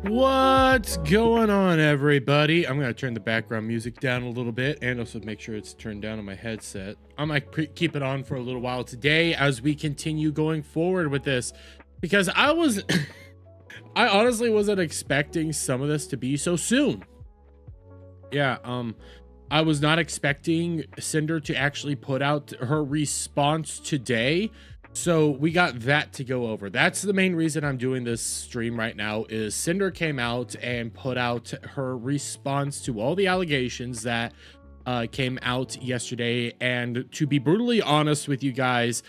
What's going on, everybody? I'm gonna turn the background music down a little bit and also make sure it's turned down on my headset. I might keep it on for a little while today as we continue going forward with this, because I honestly wasn't expecting some of this to be so soon. Yeah, I was not expecting Sinder to actually put out her response today. So we got that to go over. That's the main reason I'm doing this stream right now, is Sinder came out and put out her response to all the allegations that came out yesterday. And to be brutally honest with you guys,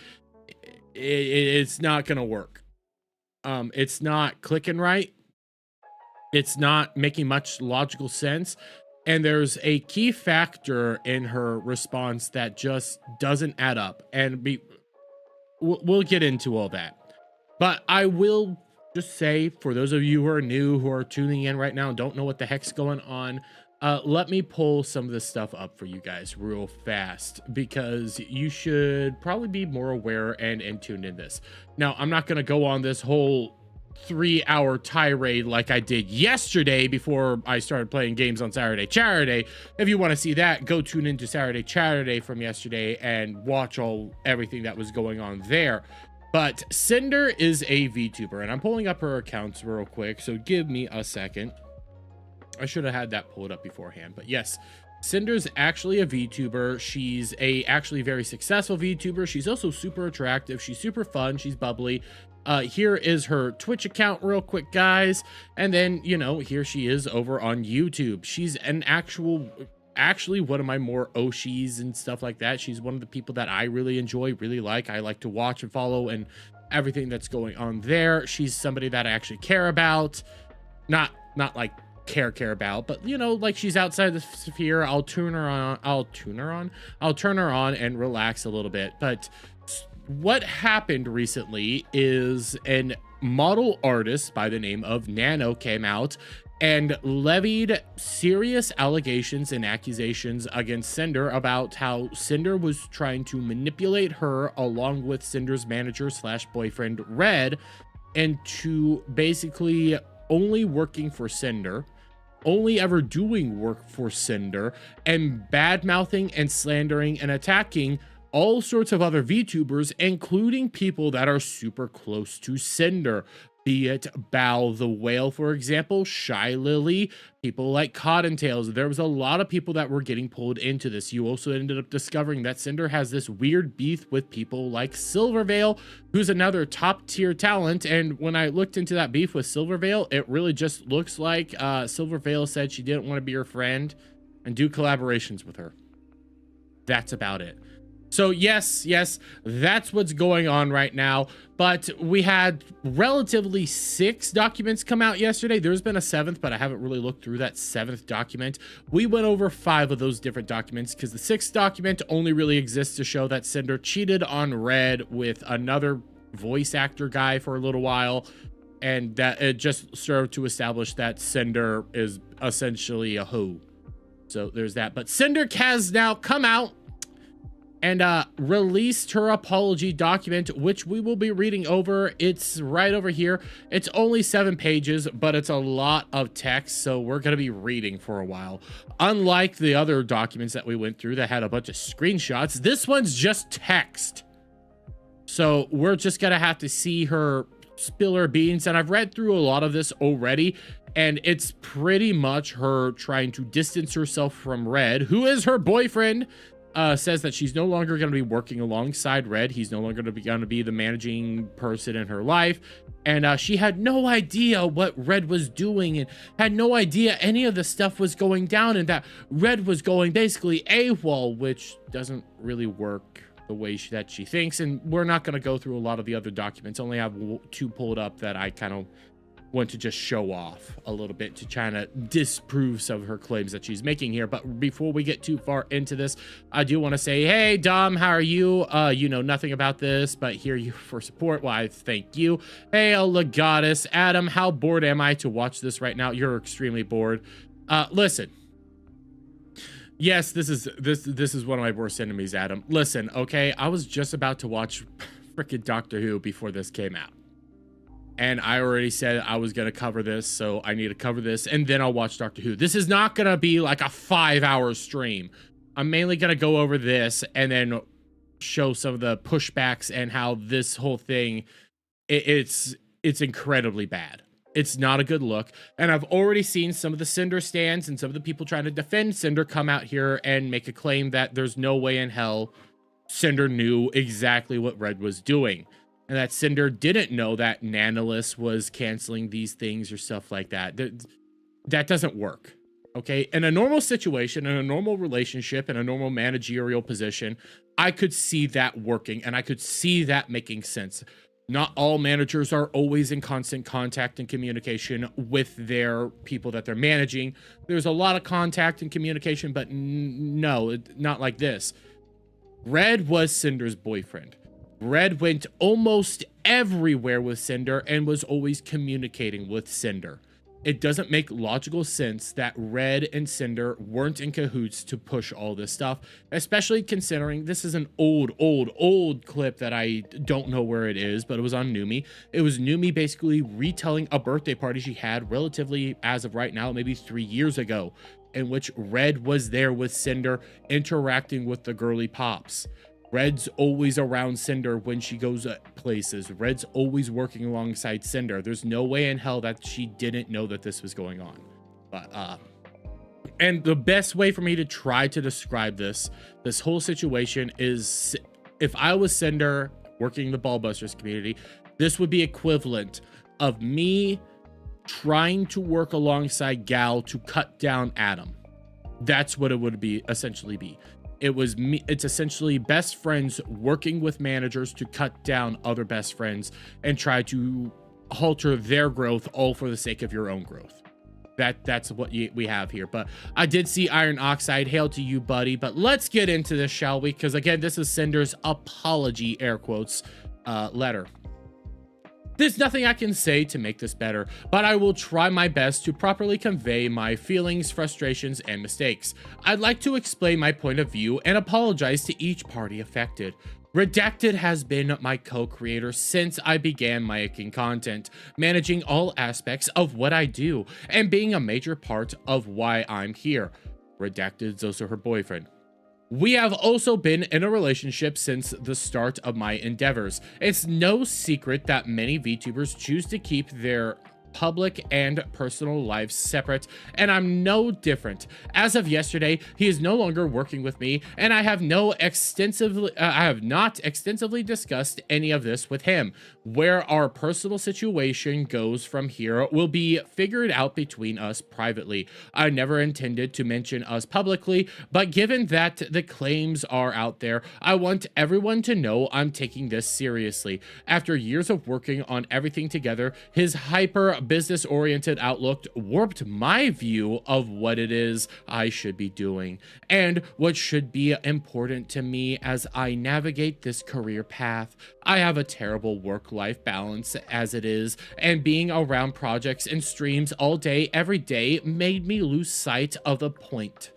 it's not going to work. It's not clicking right. It's not making much logical sense. And there's a key factor in her response that just doesn't add up. And we'll get into all that, but I will just say, for those of you who are new, who are tuning in right now and don't know what the heck's going on, let me pull some of this stuff up for you guys real fast, because you should probably be more aware and in tuned in this. Now, I'm not going to go on this whole 3-hour tirade like I did yesterday before I started playing games on Chaturday. If you want to see that, go tune into Chaturday from yesterday and watch everything that was going on there. But Sinder is a VTuber, and I'm pulling up her accounts real quick, so give me a second. I should have had that pulled up beforehand, but yes, Cinder's actually a VTuber. She's actually very successful VTuber. She's also super attractive. She's super fun. She's bubbly. Here is her Twitch account real quick, guys. And then, you know, here she is over on YouTube. She's an actually one of my more Oshis and stuff like that. She's one of the people that I really enjoy, really like. I like to watch and follow and everything that's going on there. She's somebody that I actually care about. Not like care about, but you know, like, she's outside the sphere. I'll turn her on and relax a little bit. But what happened recently is an model artist by the name of Nano came out and levied serious allegations and accusations against Sinder about how Sinder was trying to manipulate her along with Sinder's manager / boyfriend Red into basically only working for Sinder, only ever doing work for Sinder, and bad-mouthing and slandering and attacking all sorts of other VTubers, including people that are super close to Sinder, be it Bao the Whale, for example, Shy Lily, people like Cottontails. There was a lot of people that were getting pulled into this. You also ended up discovering that Sinder has this weird beef with people like Silvervale, who's another top tier talent. And when I looked into that beef with Silvervale, it really just looks like Silvervale said she didn't want to be her friend and do collaborations with her. That's about it. So yes, that's what's going on right now. But we had relatively 6 documents come out yesterday. There's been a 7th, but I haven't really looked through that 7th document. We went over 5 of those different documents because the 6th document only really exists to show that Sinder cheated on Red with another voice actor guy for a little while, and that it just served to establish that Sinder is essentially a hoe. So there's that. But Sinder has now come out and released her apology document, which we will be reading over. It's right over here. It's only 7 pages, but it's a lot of text, so we're going to be reading for a while. Unlike the other documents that we went through that had a bunch of screenshots, this one's just text. So we're just going to have to see her spill her beans, and I've read through a lot of this already, and it's pretty much her trying to distance herself from Red, who is her boyfriend. Says that she's no longer going to be working alongside Red. He's no longer going to be the managing person in her life. And she had no idea what Red was doing and had no idea any of the stuff was going down, and that Red was going basically AWOL, which doesn't really work the way that she thinks. And we're not going to go through a lot of the other documents. Only have 2 pulled up that I kind of want to just show off a little bit to try to disprove some of her claims that she's making here. But before we get too far into this, I do want to say, hey Dom, how are you? You know nothing about this, but here you for support. Well, I thank you. Hey Legatus, Adam, how bored am I to watch this right now? You're extremely bored. Listen. Yes, this is one of my worst enemies, Adam. Listen, okay, I was just about to watch freaking Doctor Who before this came out. And I already said I was going to cover this, so I need to cover this, and then I'll watch Doctor Who. This is not going to be like a 5-hour stream. I'm mainly going to go over this and then show some of the pushbacks and how this whole thing, it's incredibly bad. It's not a good look. And I've already seen some of the Sinder stands and some of the people trying to defend Sinder come out here and make a claim that there's no way in hell Sinder knew exactly what Red was doing. And that Sinder didn't know that Nanolis was canceling these things or stuff like that. That doesn't work, okay? In a normal situation, in a normal relationship, in a normal managerial position, I could see that working, and I could see that making sense. Not all managers are always in constant contact and communication with their people that they're managing. There's a lot of contact and communication, but no, not like this. Red was Cinder's boyfriend. Red went almost everywhere with Sinder and was always communicating with Sinder. It doesn't make logical sense that Red and Sinder weren't in cahoots to push all this stuff, especially considering this is an old clip that I don't know where it is, but it was on Numi. It was Numi basically retelling a birthday party she had relatively, as of right now, maybe 3 years ago, in which Red was there with Sinder interacting with the girly pops. Red's always around Sinder when she goes places. Red's always working alongside Sinder. There's no way in hell that she didn't know that this was going on. But and the best way for me to try to describe this whole situation is, if I was Sinder working in the Ballbusters community, this would be equivalent of me trying to work alongside Gal to cut down Adam. That's what it would be essentially be. It's essentially best friends working with managers to cut down other best friends and try to halter their growth, all for the sake of your own growth. That's what we have here. But I did see Iron Oxide. Hail to you, buddy. But let's get into this, shall we? Because again, this is Cinder's apology, air quotes, letter. There's nothing I can say to make this better, but I will try my best to properly convey my feelings, frustrations, and mistakes. I'd like to explain my point of view and apologize to each party affected. Redacted has been my co-creator since I began making content, managing all aspects of what I do, and being a major part of why I'm here. Redacted is also her boyfriend. We have also been in a relationship since the start of my endeavors. It's no secret that many VTubers choose to keep their public and personal lives separate, and I'm no different. As of yesterday, he is no longer working with me, and I have not extensively discussed any of this with him. Where our personal situation goes from here will be figured out between us privately. I never intended to mention us publicly, but given that the claims are out there, I want everyone to know I'm taking this seriously. After years of working on everything together, his hyper business-oriented outlook warped my view of what it is I should be doing and what should be important to me as I navigate this career path. I have a terrible work-life balance as it is, and being around projects and streams all day, every day, made me lose sight of the point.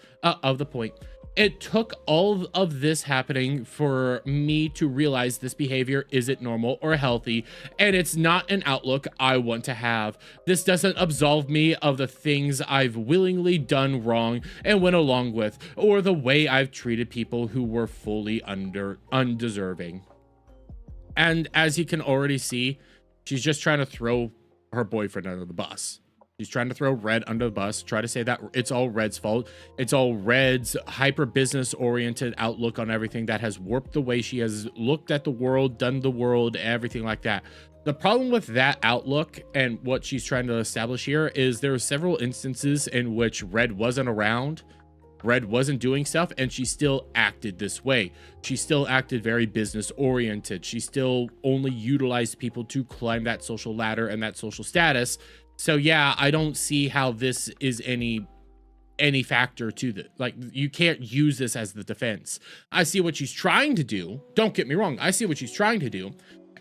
It took all of this happening for me to realize this behavior isn't normal or healthy, and it's not an outlook I want to have. This doesn't absolve me of the things I've willingly done wrong and went along with, or the way I've treated people who were fully undeserving. And as you can already see, she's just trying to throw her boyfriend under the bus. She's trying to throw Red under the bus, try to say that it's all Red's fault. It's all Red's hyper business oriented outlook on everything that has warped the way she has looked at the world, done the world, everything like that. The problem with that outlook and what she's trying to establish here is there are several instances in which Red wasn't around, Red wasn't doing stuff, and she still acted this way. She still acted very business oriented. She still only utilized people to climb that social ladder and that social status. So yeah, I don't see how this is any factor to the, like, you can't use this as the defense. I see what she's trying to do. Don't get me wrong. I see what she's trying to do.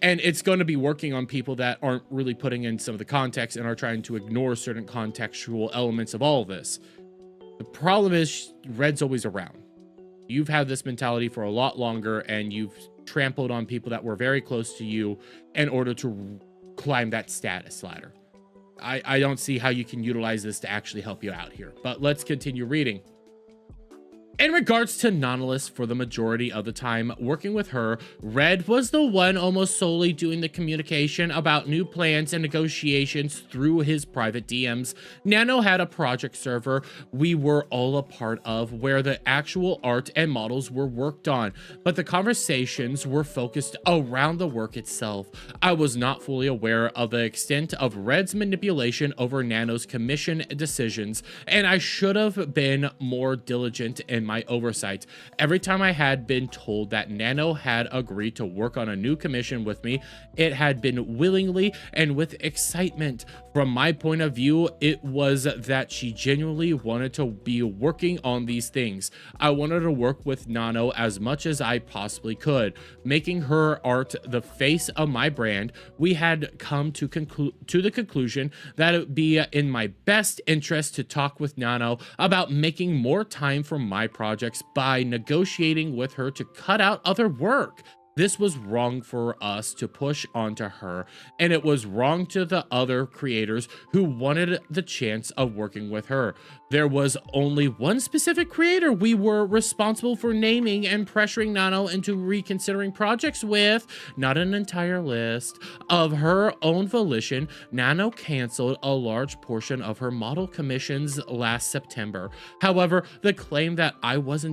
And it's going to be working on people that aren't really putting in some of the context and are trying to ignore certain contextual elements of all of this. The problem is Red's always around. You've had this mentality for a lot longer, and you've trampled on people that were very close to you in order to climb that status ladder. I don't see how you can utilize this to actually help you out here, but let's continue reading. In regards to Nautilus, for the majority of the time working with her, Red was the one almost solely doing the communication about new plans and negotiations through his private DMs. Nano had a project server we were all a part of where the actual art and models were worked on, but the conversations were focused around the work itself. I was not fully aware of the extent of Red's manipulation over Nano's commission decisions, and I should have been more diligent in my oversight. Every time I had been told that Nano had agreed to work on a new commission with me, it had been willingly and with excitement. From my point of view, it was that she genuinely wanted to be working on these things. I wanted to work with Nano as much as I possibly could, making her art the face of my brand. We had come to the conclusion that it would be in my best interest to talk with Nano about making more time for my projects by negotiating with her to cut out other work. This was wrong for us to push onto her, and it was wrong to the other creators who wanted the chance of working with her. There was only one specific creator we were responsible for naming and pressuring Nano into reconsidering projects with, not an entire list. Of her own volition, Nano canceled a large portion of her model commissions last September. However, the claim that I was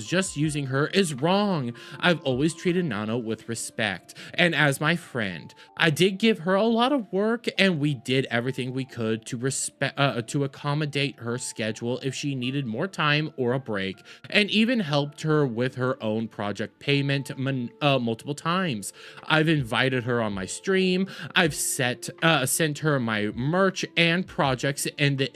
just using her is wrong. I've always treated Nano with respect and as my friend. I did give her a lot of work, and we did everything we could to accommodate her schedule if she needed more time or a break, and even helped her with her own project payment multiple times. I've invited her on my stream. I've sent her my merch and projects, and the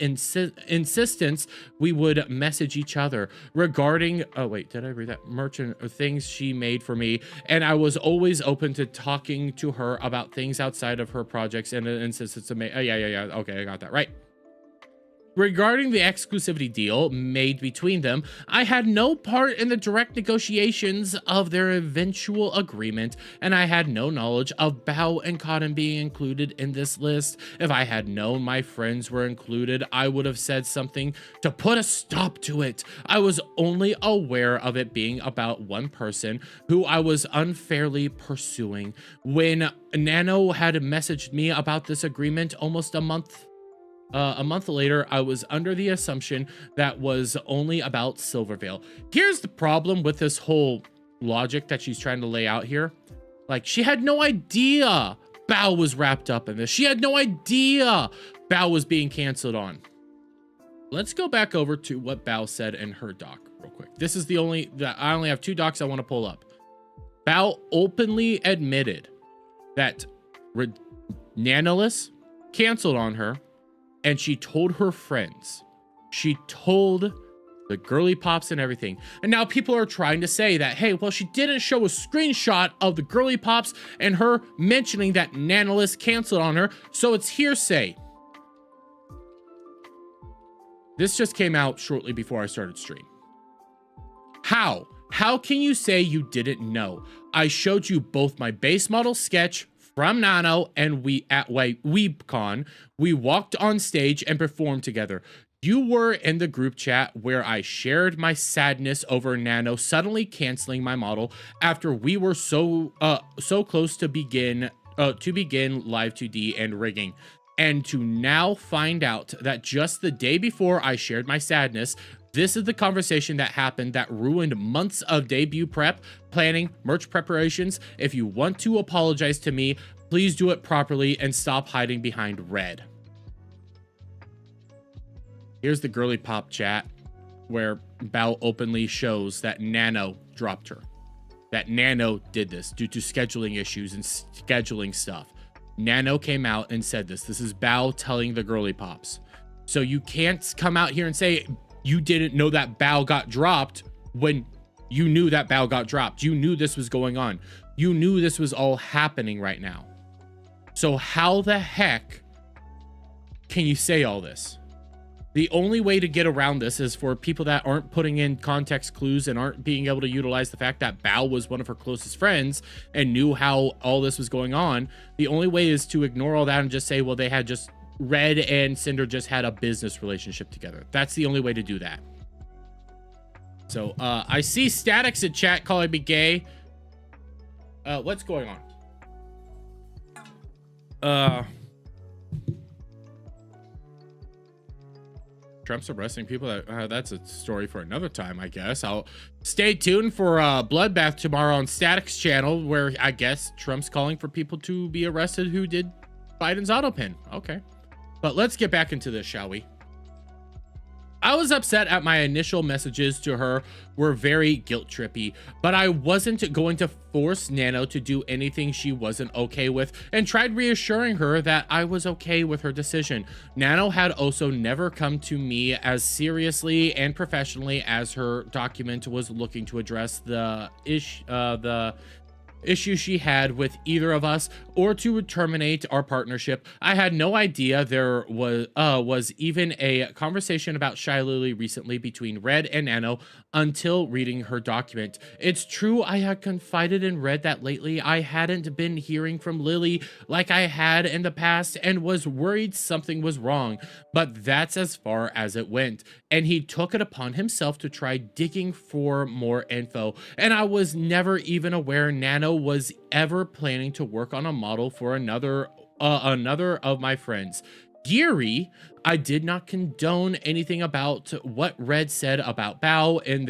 insistence we would message each other regarding did I read that? Merch and things she made for me, and I was always open to talking to her about things outside of her projects and insistence to make okay, I got that right. Regarding the exclusivity deal made between them, I had no part in the direct negotiations of their eventual agreement, and I had no knowledge of Bao and Cotton being included in this list. If I had known my friends were included, I would have said something to put a stop to it. I was only aware of it being about one person who I was unfairly pursuing. When Nano had messaged me about this agreement almost a month later, I was under the assumption that was only about Silvervale. Here's the problem with this whole logic that she's trying to lay out here. Like, she had no idea Bao was wrapped up in this. She had no idea Bao was being canceled on. Let's go back over to what Bao said in her doc real quick. This is I only have 2 docs I want to pull up. Bao openly admitted that Nanolis canceled on her, and she told her friends. She told the girly pops and everything. And now people are trying to say that, hey, well, she didn't show a screenshot of the girly pops and her mentioning that Nanolis canceled on her, so it's hearsay. This just came out shortly before I started stream. How? How can you say you didn't know? I showed you both my base model sketch from Nano, and at WeebCon, we walked on stage and performed together. You were in the group chat where I shared my sadness over Nano suddenly canceling my model after we were so close to begin live 2D and rigging. And to now find out that just the day before I shared my sadness, this is the conversation that happened that ruined months of debut prep, planning, merch preparations. If you want to apologize to me, please do it properly and stop hiding behind red. Here's the girly pop chat where Bao openly shows that Nano dropped her. That Nano did this due to scheduling issues and scheduling stuff. Nano came out and said this. This is Bao telling the girly pops. So you can't come out here and say you didn't know that Bao got dropped when you knew that Bao got dropped. You knew this was going on. You knew this was all happening right now. So how the heck can you say all this? The only way to get around this is for people that aren't putting in context clues and aren't being able to utilize the fact that Bao was one of her closest friends and knew how all this was going on. The only way is to ignore all that and just say, well, they had just Red and Sinder just had a business relationship together. That's the only way to do that. So I see Statics in chat calling me gay. What's going on? Trump's arresting people. That's a story for another time, I guess. I'll stay tuned for Bloodbath tomorrow on Static's channel, where I guess Trump's calling for people to be arrested who did Biden's auto pin. Okay. But let's get back into this, shall we? I was upset at my initial messages to her were very guilt trippy, but I wasn't going to force Nano to do anything she wasn't okay with and tried reassuring her that I was okay with her decision. Nano had also never come to me as seriously and professionally as her document was looking to address the issue she had with either of us or to terminate our partnership. I had no idea there was even a conversation about Shy Lily recently between Red and Nano until reading her document. It's true I had confided in Red that lately I hadn't been hearing from Lily like I had in the past and was worried something was wrong, but that's as far as it went. And he took it upon himself to try digging for more info, and I was never even aware Nano was ever planning to work on a model for another of my friends. Geary, I did not condone anything about what Red said about Bao in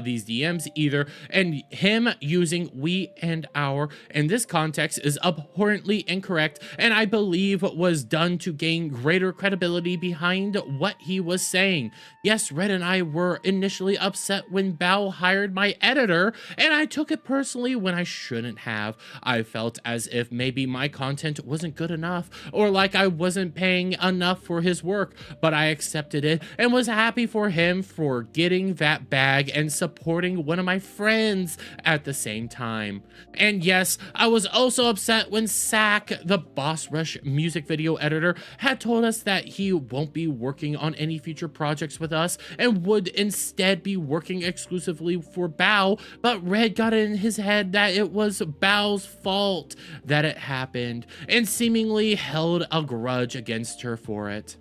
these DMs either, and him using we and our in this context is abhorrently incorrect, and I believe was done to gain greater credibility behind what he was saying. Yes, Red and I were initially upset when Bao hired my editor, and I took it personally when I shouldn't have. I felt as if maybe my content wasn't good enough, or like I wasn't paying enough for his work. work, but I accepted it and was happy for him for getting that bag and supporting one of my friends at the same time. And yes, I was also upset when Sack, the Boss Rush music video editor, had told us that he won't be working on any future projects with us and would instead be working exclusively for Bao, but Red got it in his head that it was Bao's fault that it happened and seemingly held a grudge against her for it.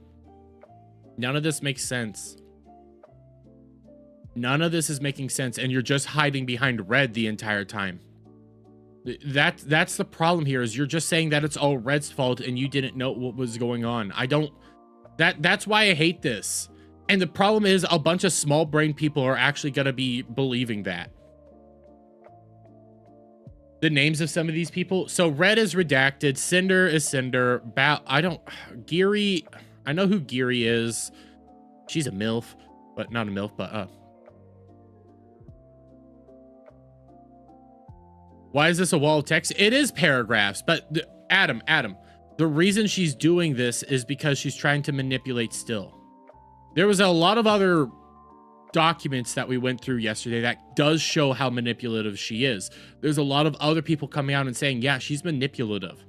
None of this makes sense. None of this is making sense, and you're just hiding behind Red the entire time. That's the problem here, is you're just saying that it's all Red's fault and you didn't know what was going on. That's why I hate this. And the problem is a bunch of small brain people are actually going to be believing that. The names of some of these people. So Red is redacted. Sinder is Sinder. Geary. I know who Geary is. She's a MILF, but not a MILF, but why is this a wall of text? It is paragraphs, but Adam, the reason she's doing this is because she's trying to manipulate still. There was a lot of other documents that we went through yesterday that does show how manipulative she is. There's a lot of other people coming out and saying, yeah, she's manipulative.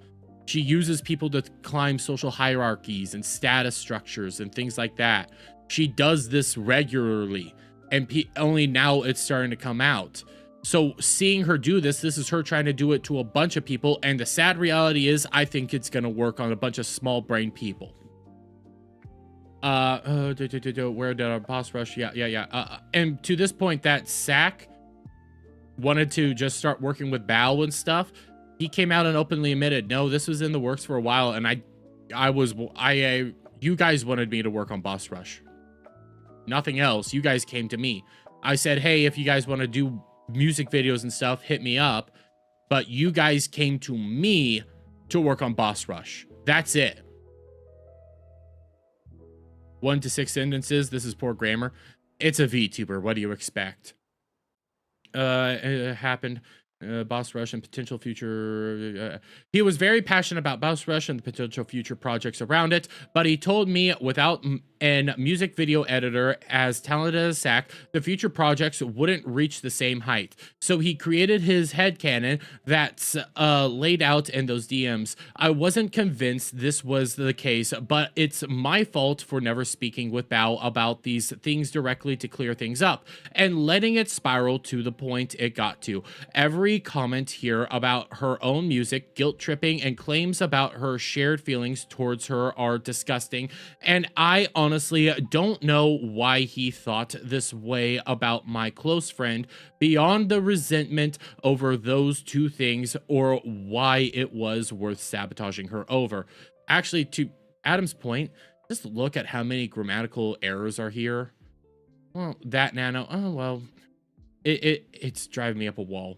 She uses people to climb social hierarchies and status structures and things like that. She does this regularly, and only now it's starting to come out. So seeing her do this is her trying to do it to a bunch of people. And the sad reality is, I think it's going to work on a bunch of small brain people. Where did our boss rush? Yeah. And to this point, that Sack wanted to just start working with Bao and stuff. He came out and openly admitted, no, this was in the works for a while. And you guys wanted me to work on Boss Rush. Nothing else. You guys came to me. I said, hey, if you guys want to do music videos and stuff, hit me up. But you guys came to me to work on Boss Rush. That's it. 1 to 6 sentences. This is poor grammar. It's a VTuber. What do you expect? It happened. Boss Rush and potential future. He was very passionate about Boss Rush and the potential future projects around it, but he told me without a music video editor as talented as Sack, the future projects wouldn't reach the same height. So he created his headcanon that's laid out in those DMs. I wasn't convinced this was the case, but it's my fault for never speaking with Bao about these things directly to clear things up and letting it spiral to the point it got to. Every comment here about her own music, guilt tripping, and claims about her shared feelings towards her are disgusting, and I honestly don't know why he thought this way about my close friend beyond the resentment over those two things, or why it was worth sabotaging her over. Actually, to Adam's point, just look at how many grammatical errors are here. Well, that Nano, oh well, it's driving me up a wall.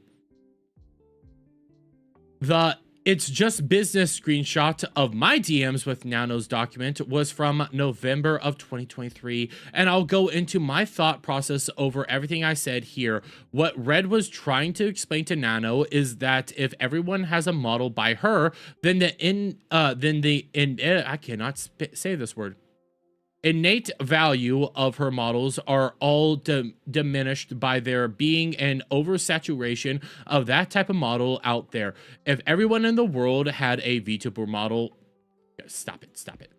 The "it's just business" screenshot of my DMs with Nano's document was from November of 2023, and I'll go into my thought process over everything I said here. What Red was trying to explain to Nano is that if everyone has a model by her, then I cannot say this word. Innate value of her models are all diminished by there being an oversaturation of that type of model out there. If everyone in the world had a VTuber model, stop it,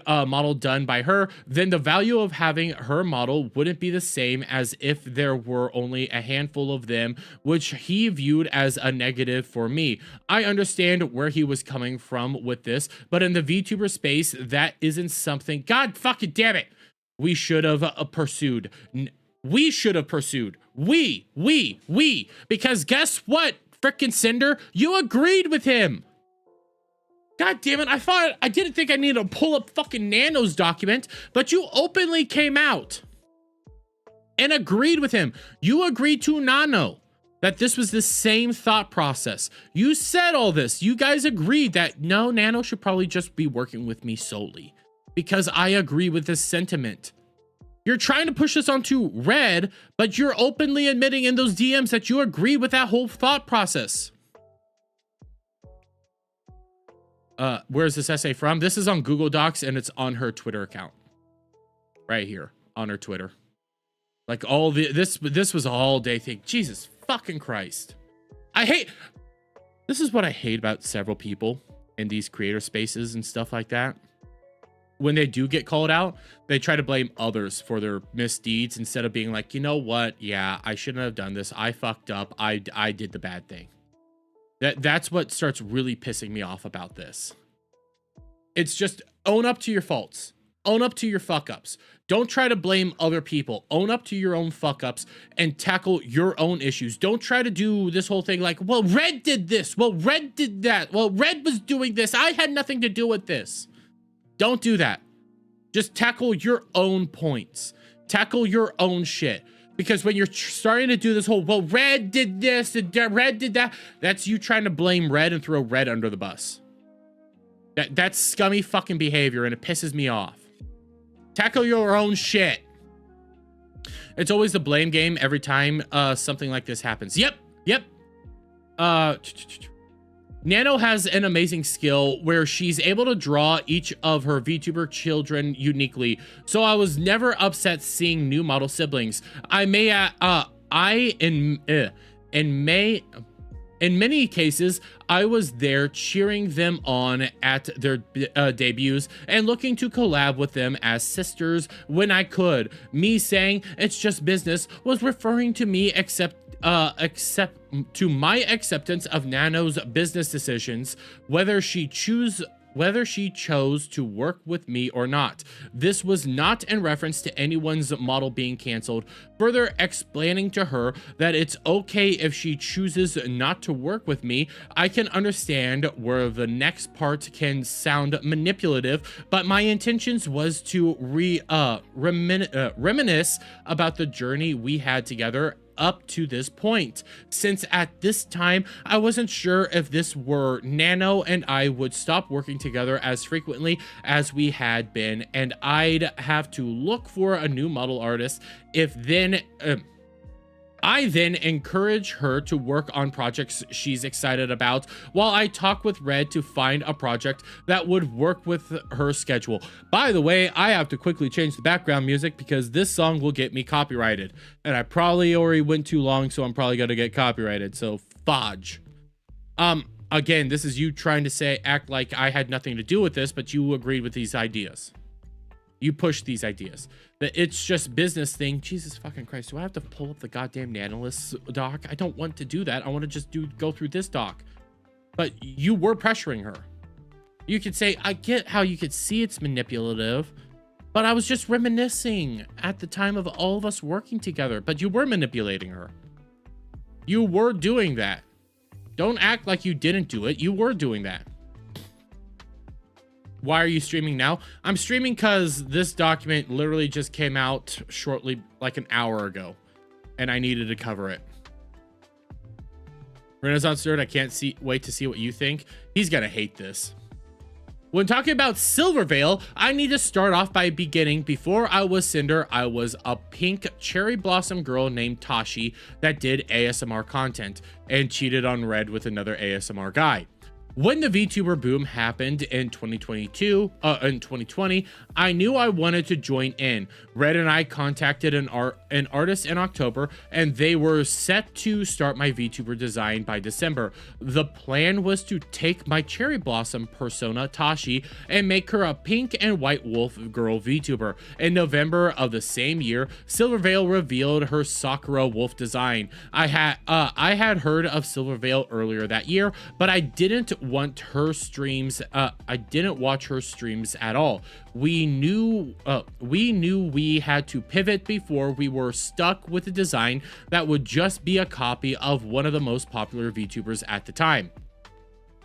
model done by her, then the value of having her model wouldn't be the same as if there were only a handful of them, which he viewed as a negative for me. I understand where he was coming from with this, but in the VTuber space, that isn't something, God fucking damn it, we should have pursued. We should have pursued. We, because guess what, frickin' Sinder, you agreed with him. God damn it, I didn't think I needed to pull up fucking Nano's document, but you openly came out and agreed with him. You agreed to Nano that this was the same thought process. You said all this. You guys agreed that no, Nano should probably just be working with me solely because I agree with this sentiment. You're trying to push this onto Red, but you're openly admitting in those DMs that you agree with that whole thought process. where's this essay from? This is on Google Docs, and it's on her Twitter account. Right here on her Twitter. Like all this was a all day thing. Jesus fucking Christ. This is what I hate about several people in these creator spaces and stuff like that. When they do get called out, they try to blame others for their misdeeds instead of being like, you know what? Yeah, I shouldn't have done this. I fucked up. I did the bad thing. That's what starts really pissing me off about this. It's just own up to your faults. Own up to your fuck ups. Don't try to blame other people. Own up to your own fuck ups and tackle your own issues. Don't try to do this whole thing like, well, Red did this. Well, Red did that. Well, Red was doing this. I had nothing to do with this. Don't do that. Just tackle your own points. Tackle your own shit. Because when you're starting to do this whole, well, Red did this, Red did that, that's you trying to blame Red and throw Red under the bus. That's scummy fucking behavior, and it pisses me off. Tackle your own shit. It's always the blame game every time something like this happens. Yep. Nano has an amazing skill where she's able to draw each of her VTuber children uniquely. So I was never upset seeing new model siblings. In many cases, I was there cheering them on at their debuts and looking to collab with them as sisters when I could. Me saying it's just business was referring to me except to my acceptance of Nano's business decisions, whether she chose to work with me or not. This was not in reference to anyone's model being canceled, further explaining to her that it's okay if she chooses not to work with me. I can understand where the next part can sound manipulative, but my intentions was to reminisce about the journey we had together up to this point, since at this time I wasn't sure if this were Nano and I would stop working together as frequently as we had been, and I'd have to look for a new model artist. I then encourage her to work on projects she's excited about, while I talk with Red to find a project that would work with her schedule. By the way, I have to quickly change the background music because this song will get me copyrighted. And I probably already went too long, so I'm probably going to get copyrighted. So, fudge. Again, this is you trying to act like I had nothing to do with this, but you agreed with these ideas. You pushed these ideas. That it's just business thing. Jesus fucking Christ. Do I have to pull up the goddamn Nanolist doc? I don't want to do that. I want to just go through this doc. But you were pressuring her. You could say, I get how you could see it's manipulative, but I was just reminiscing at the time of all of us working together. But you were manipulating her. You were doing that. Don't act like you didn't do it. You were doing that. Why are you streaming now? I'm streaming because this document literally just came out shortly, like an hour ago, and I needed to cover it. Renaissance Nerd, I can't wait to see what you think. He's gonna hate this. When talking about Silvervale, I need to start off by beginning. Before I was Sinder, I was a pink cherry blossom girl named Tashi that did ASMR content and cheated on Red with another ASMR guy. When the VTuber boom happened in 2020, I knew I wanted to join in. Red and I contacted an artist in October, and they were set to start my VTuber design by December. The plan was to take my cherry blossom persona, Tashi, and make her a pink and white wolf girl VTuber. In November of the same year, Silvervale revealed her Sakura wolf design. I had heard of Silvervale earlier that year, but I didn't watch her streams at all. We knew we had to pivot before we were stuck with a design that would just be a copy of one of the most popular VTubers at the time.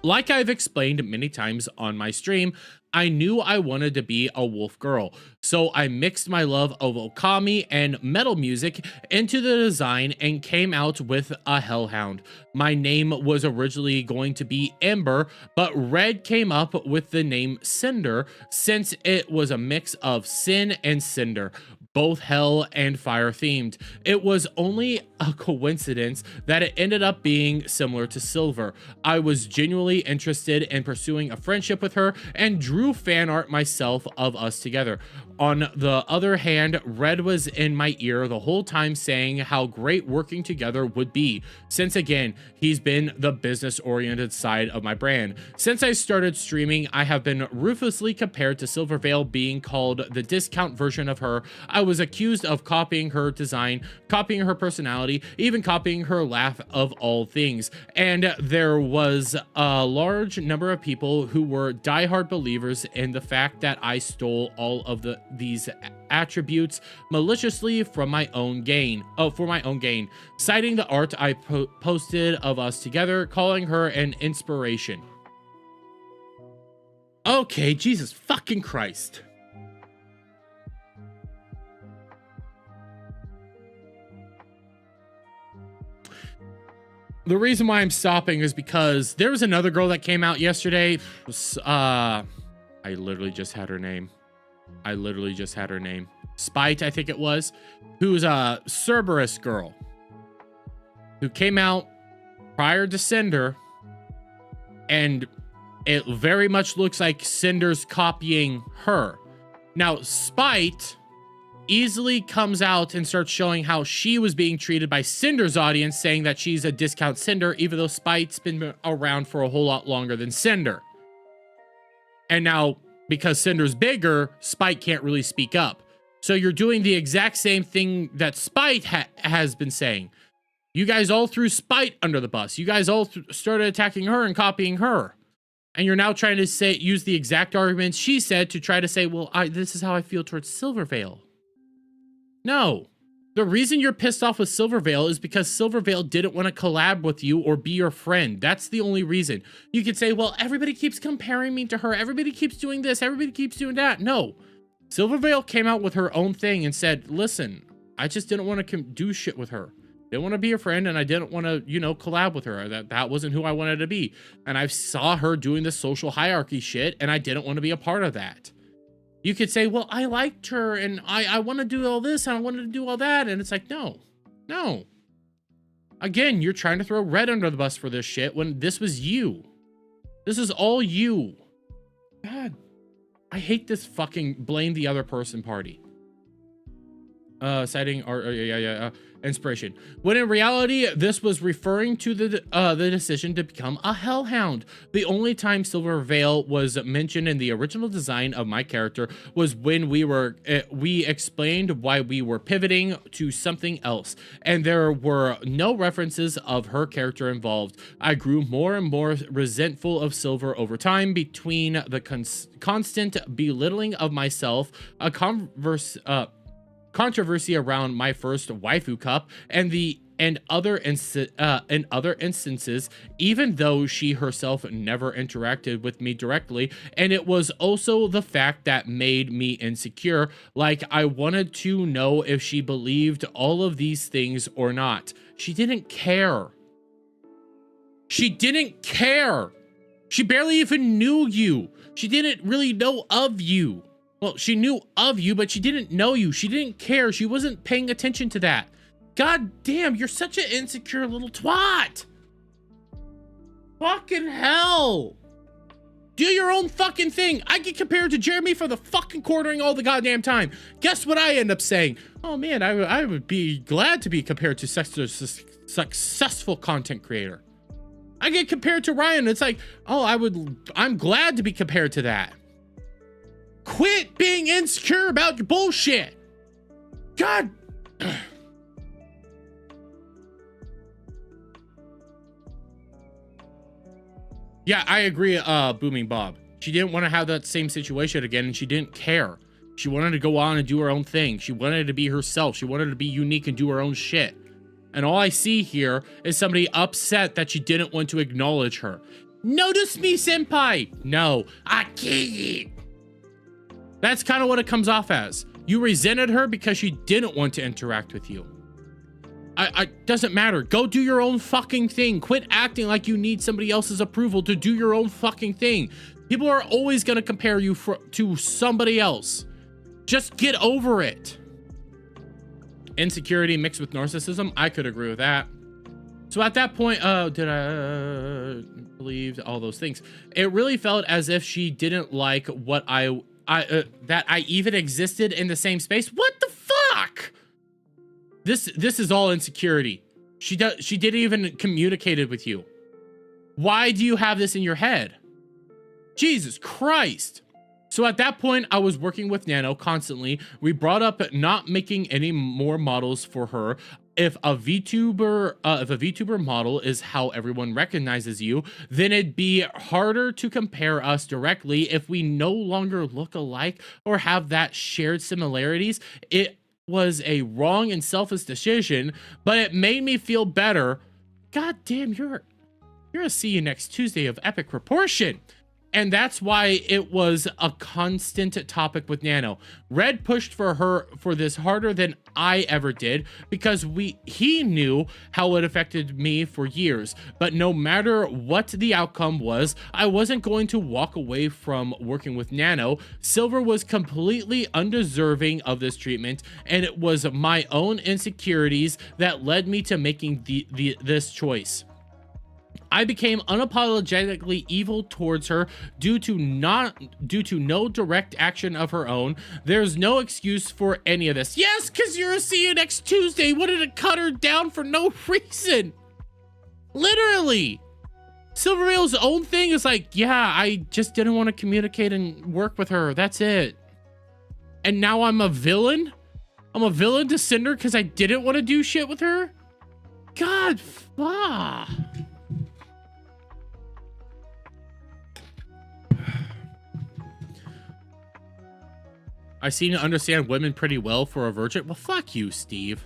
Like I've explained many times on my stream, I knew I wanted to be a wolf girl, so I mixed my love of okami and metal music into the design and came out with a hellhound. My name was originally going to be Ember, but Red came up with the name Sinder since it was a mix of sin and cinder. both hell and fire themed. It was only a coincidence that it ended up being similar to Silver. I was genuinely interested in pursuing a friendship with her and drew fan art myself of us together. On the other hand, Red was in my ear the whole time saying how great working together would be, since again, he's been the business-oriented side of my brand. Since I started streaming, I have been ruthlessly compared to Silvervale, being called the discount version of her. I was accused of copying her design, copying her personality, even copying her laugh of all things. And there was a large number of people who were diehard believers in the fact that I stole all of these attributes maliciously from my own gain. Citing the art I posted of us together, calling her an inspiration. Okay, Jesus fucking Christ. The reason why I'm stopping is because there was another girl that came out yesterday. I literally just had her name. Spite, I think it was, who's a Cerberus girl who came out prior to Sinder, and it very much looks like Cinder's copying her. Now, Spite easily comes out and starts showing how she was being treated by Cinder's audience, saying that she's a discount Cinder, even though Spite's been around for a whole lot longer than Cinder. And now, because Cinder's bigger, Spite can't really speak up. So you're doing the exact same thing that Spite has been saying. You guys all threw Spite under the bus. You guys all started attacking her and copying her. And you're now trying to use the exact arguments she said to try to say, well, this is how I feel towards Silvervale. No. The reason you're pissed off with Silvervale is because Silvervale didn't want to collab with you or be your friend. That's the only reason. You could say, well, everybody keeps comparing me to her. Everybody keeps doing this. Everybody keeps doing that. No. Silvervale came out with her own thing and said, listen, I just didn't want to do shit with her. I didn't want to be a friend, and I didn't want to, collab with her. That wasn't who I wanted to be. And I saw her doing this social hierarchy shit, and I didn't want to be a part of that. You could say, well, I liked her, and I want to do all this, and I wanted to do all that. And it's like, no. Again, you're trying to throw Red under the bus for this shit when this was you. This is all you. God, I hate this fucking blame the other person party. Citing inspiration, when in reality this was referring to the decision to become a hellhound. The only time Silvervale was mentioned in the original design of my character was when we explained why we were pivoting to something else, and there were no references of her character involved. I grew more and more resentful of Silver over time, between the constant belittling of myself, a controversy around my first waifu cup, and other instances, even though she herself never interacted with me directly. And it was also the fact that made me insecure. Like, I wanted to know if she believed all of these things or not. She didn't care. She barely even knew you. She didn't really know of you. Well, she knew of you, but she didn't know you. She didn't care. She wasn't paying attention to that. God damn, you're such an insecure little twat. Fucking hell. Do your own fucking thing. I get compared to Jeremy for the fucking quartering all the goddamn time. Guess what I end up saying? Oh man, I would be glad to be compared to successful content creator. I get compared to Ryan. It's like, oh, I'm glad to be compared to that. Quit being insecure about your bullshit. God. Yeah, I agree, Booming Bob. She didn't want to have that same situation again, and she didn't care. She wanted to go on and do her own thing. She wanted to be herself. She wanted to be unique and do her own shit. And all I see here is somebody upset that she didn't want to acknowledge her. Notice me, senpai. No, I can't. That's kind of what it comes off as. You resented her because she didn't want to interact with you. Doesn't matter. Go do your own fucking thing. Quit acting like you need somebody else's approval to do your own fucking thing. People are always going to compare you to somebody else. Just get over it. insecurity mixed with narcissism. I could agree with that. So at that point, did I believe all those things? It really felt as if she didn't like what that I even existed in the same space. What the fuck? This is all insecurity. She didn't even communicate it with you. Why do you have this in your head? Jesus Christ. So at that point, I was working with Nano constantly. We brought up not making any more models for her. If a VTuber model is how everyone recognizes you, then it'd be harder to compare us directly if we no longer look alike or have that shared similarities. It was a wrong and selfish decision, but it made me feel better. God damn, you're a see you next Tuesday of epic proportion. And that's why it was a constant topic with Nano. Red pushed for her for this harder than I ever did because he knew how it affected me for years. But no matter what the outcome was, I wasn't going to walk away from working with Nano. Silver was completely undeserving of this treatment, and it was my own insecurities that led me to making this choice. I became unapologetically evil towards her due to no direct action of her own. There's no excuse for any of this. Yes, because you're a see you next Tuesday. Wanted to cut her down for no reason. Literally. Silverale's own thing is like, yeah, I just didn't want to communicate and work with her. That's it. And now I'm a villain? I'm a villain to Sinder because I didn't want to do shit with her? God, fuck. I seem to understand women pretty well for a virgin. Well, fuck you, Steve.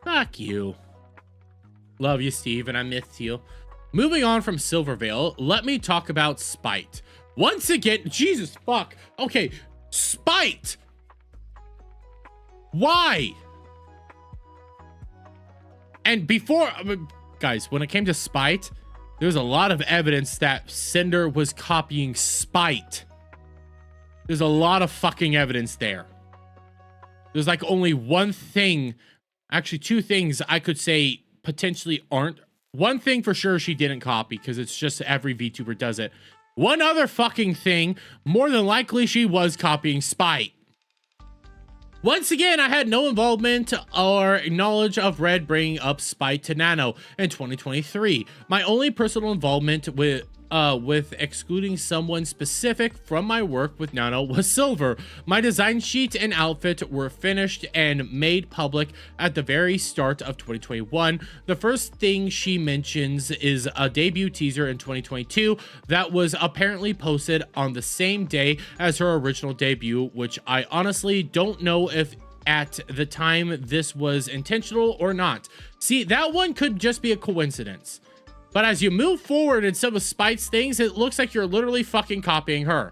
Fuck you. Love you, Steve, and I miss you. Moving on from Silvervale, let me talk about Spite. Once again, Jesus fuck. Okay, Spite. Why? And before, guys, when it came to Spite, there's a lot of evidence that Sinder was copying Spite. There's a lot of fucking evidence there. There's like only one thing, actually two things I could say potentially aren't. One thing for sure she didn't copy because it's just every VTuber does it. One other fucking thing, more than likely she was copying Spite. Once again, I had no involvement or knowledge of Red bringing up Spite to Nano in 2023. My only personal involvement with excluding someone specific from my work with Nano was Silver. My design sheet and outfit were finished and made public at the very start of 2021. The first thing she mentions is a debut teaser in 2022 that was apparently posted on the same day as her original debut, which I honestly don't know if at the time this was intentional or not. See, that one could just be a coincidence. But as you move forward in some of Spite's things, it looks like you're literally fucking copying her.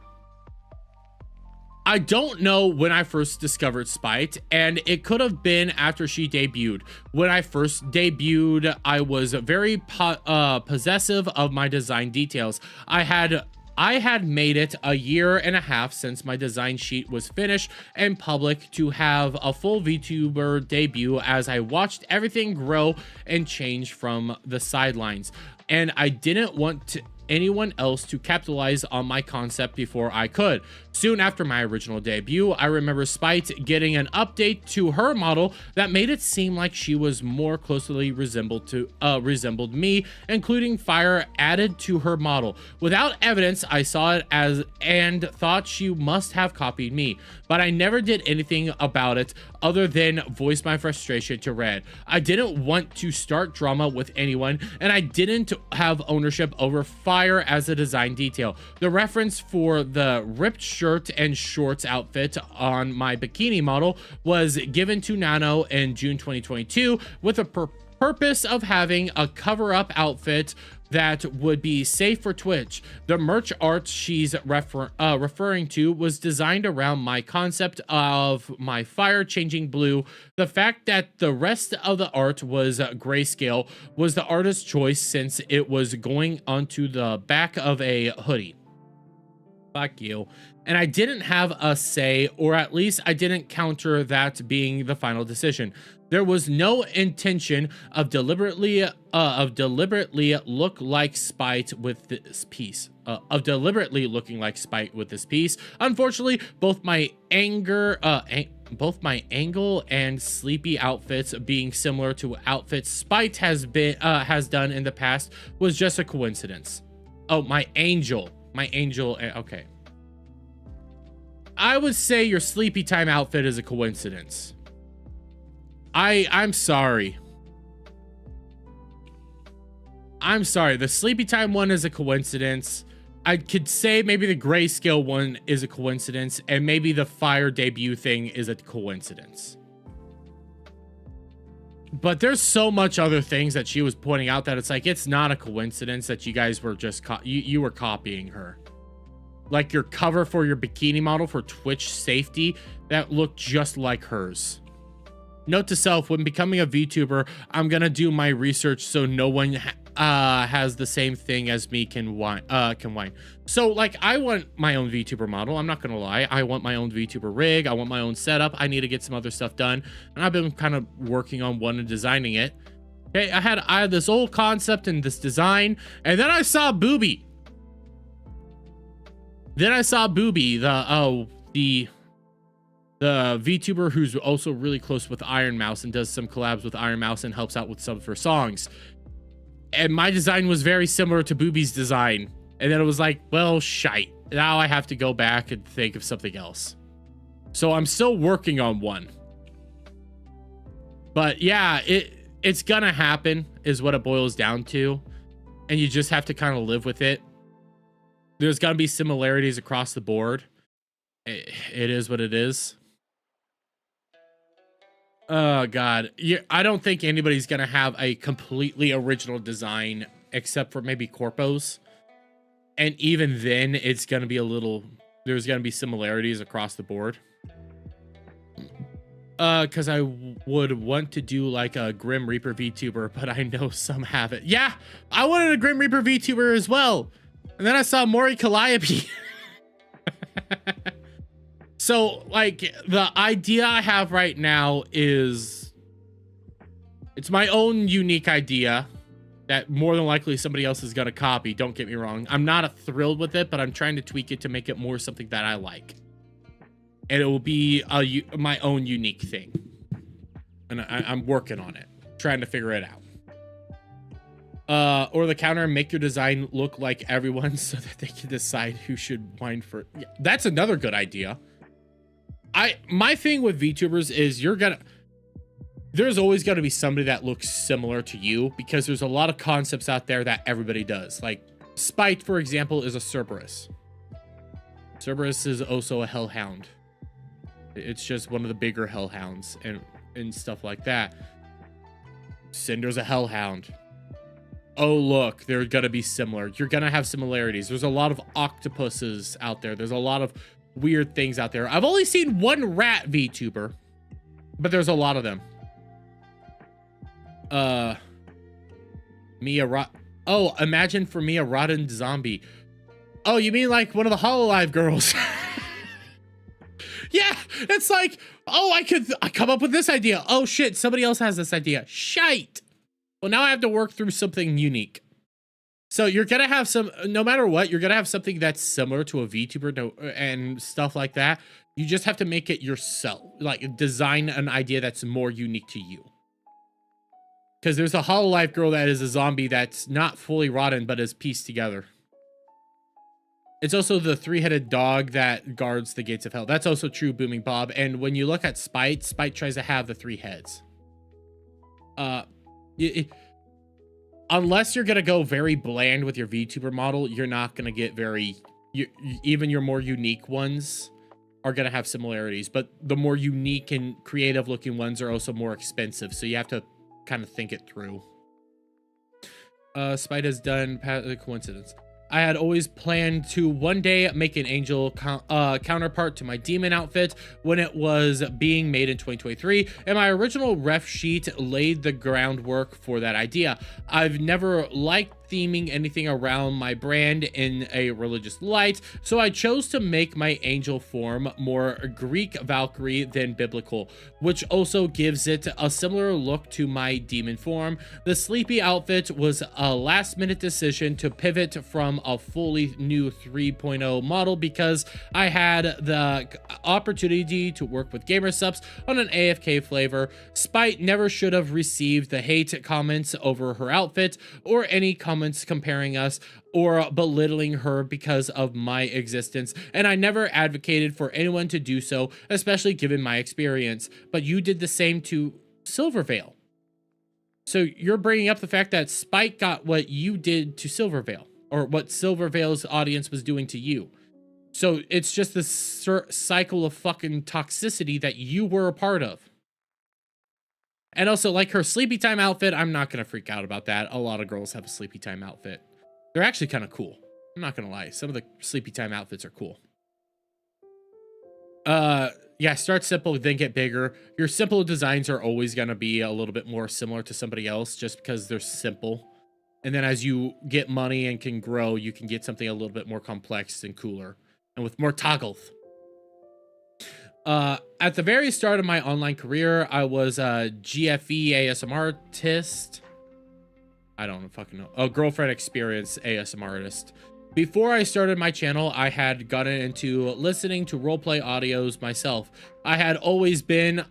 I don't know when I first discovered Spite, and it could have been after she debuted. When I first debuted, I was very possessive of my design details. I had made it a year and a half since my design sheet was finished and public to have a full VTuber debut as I watched everything grow and change from the sidelines. And I didn't want anyone else to capitalize on my concept before I could. Soon after my original debut, I remember Spite getting an update to her model that made it seem like she was more closely resembled me, including fire added to her model. Without evidence, I saw it as and thought she must have copied me, but I never did anything about it other than voice my frustration to Red. I didn't want to start drama with anyone, and I didn't have ownership over fire as a design detail. The reference for the ripped shirt and shorts outfit on my bikini model was given to Nano in June 2022 with the purpose of having a cover-up outfit that would be safe for Twitch. The merch art she's referring to was designed around my concept of my fire changing blue. The fact that the rest of the art was grayscale was the artist's choice since it was going onto the back of a hoodie. Fuck you. And I didn't have a say, or at least I didn't counter that being the final decision. There was no intention of deliberately look like spite with this piece. Deliberately looking like spite with this piece. Unfortunately, both my angle and sleepy outfits being similar to outfits Spite has done in the past was just a coincidence. Oh, my angel, okay. I would say your sleepy time outfit is a coincidence. I'm sorry. I'm sorry. The sleepy time one is a coincidence. I could say maybe the grayscale one is a coincidence, and maybe the fire debut thing is a coincidence. But there's so much other things that she was pointing out that it's like, it's not a coincidence that you guys were just you were copying her. Like your cover for your bikini model for Twitch safety that looked just like hers. Note to self, when becoming a VTuber, I'm gonna do my research so no one has the same thing as me can whine. So like, I want my own VTuber model. I'm not gonna lie. I want my own VTuber rig. I want my own setup. I need to get some other stuff done, and I've been kind of working on one and designing it. Okay, I had this old concept and this design, and then I saw Booby. The VTuber who's also really close with Iron Mouse and does some collabs with Iron Mouse and helps out with some of her songs. And my design was very similar to Booby's design. And then it was like, well, shite. Now I have to go back and think of something else. So I'm still working on one. But yeah, it's gonna happen is what it boils down to. And you just have to kind of live with it. There's gonna be similarities across the board. It is what it is. Oh God, I don't think anybody's gonna have a completely original design except for maybe Corpos, and even then, it's gonna be there's gonna be similarities across the board. Because I would want to do like a Grim Reaper VTuber, but I know some have it. Yeah, I wanted a Grim Reaper VTuber as well, and then I saw Mori Calliope. So, like, the idea I have right now is, it's my own unique idea that more than likely somebody else is going to copy. Don't get me wrong. I'm not thrilled with it, but I'm trying to tweak it to make it more something that I like. And it will be my own unique thing. And I'm working on it, trying to figure it out. Or the counter, make your design look like everyone so that they can decide who should whine for. Yeah, that's another good idea. My thing with VTubers is there's always going to be somebody that looks similar to you, because there's a lot of concepts out there that everybody does. Like Spite, for example, is a Cerberus. Cerberus is also a hellhound. It's just one of the bigger hellhounds and stuff like that. Cinder's a hellhound. Oh, look, they're going to be similar. You're going to have similarities. There's a lot of octopuses out there. There's a lot of weird things out there. I've only seen one rat VTuber, but there's a lot of them. Oh, imagine for me a rotten zombie. Oh, you mean like one of the Hololive girls? Yeah, it's like, oh, I come up with this idea. Oh shit, somebody else has this idea. Shite. Well, now I have to work through something unique. So you're going to have no matter what, you're going to have something that's similar to a VTuber and stuff like that. You just have to make it yourself, like design an idea that's more unique to you. Because there's a Hololive girl that is a zombie that's not fully rotten, but is pieced together. It's also the three-headed dog that guards the gates of hell. That's also true, Booming Bob. And when you look at Spite, Spite tries to have the 3 heads. Unless you're going to go very bland with your VTuber model, you're not going to get even your more unique ones are going to have similarities, but the more unique and creative looking ones are also more expensive. So you have to kind of think it through. Spite has done coincidence. I had always planned to one day make an angel counterpart to my demon outfit when it was being made in 2023, and my original ref sheet laid the groundwork for that idea. I've never liked theming anything around my brand in a religious light, so I chose to make my angel form more Greek Valkyrie than biblical, which also gives it a similar look to my demon form. The sleepy outfit was a last-minute decision to pivot from a fully new 3.0 model because I had the opportunity to work with GamerSupps on an AFK flavor. Spite never should have received the hate comments over her outfit or any comments comparing us or belittling her because of my existence, and I never advocated for anyone to do so, especially given my experience. But you did the same to Silvervale. So you're bringing up the fact that Spike got what you did to Silvervale, or what Silvervale's audience was doing to you. So it's just this cycle of fucking toxicity that you were a part of. And also, like, her sleepy time outfit, I'm not going to freak out about that. A lot of girls have a sleepy time outfit. They're actually kind of cool. I'm not going to lie. Some of the sleepy time outfits are cool. Yeah, start simple, then get bigger. Your simple designs are always going to be a little bit more similar to somebody else just because they're simple. And then as you get money and can grow, you can get something a little bit more complex and cooler and with more toggles. At the very start of my online career, I was a GFE ASMR artist. I don't fucking know. A girlfriend experience ASMR artist. Before I started my channel, I had gotten into listening to roleplay audios myself. I had always been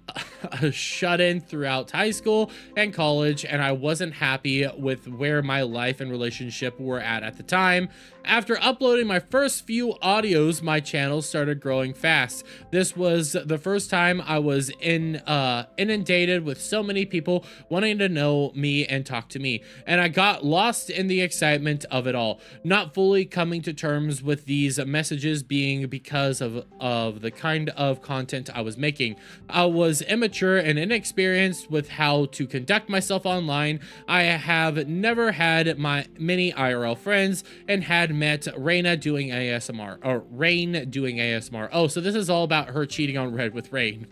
shut in throughout high school and college, and I wasn't happy with where my life and relationship were at the time. After uploading my first few audios, my channel started growing fast. This was the first time I was inundated with so many people wanting to know me and talk to me, and I got lost in the excitement of it all, not fully coming to terms with these messages being because of the kind of content I was making. I was immature and inexperienced with how to conduct myself online. I have never had many IRL friends and had met Raina doing ASMR, or Rain doing ASMR. Oh, so this is all about her cheating on Red with Rain.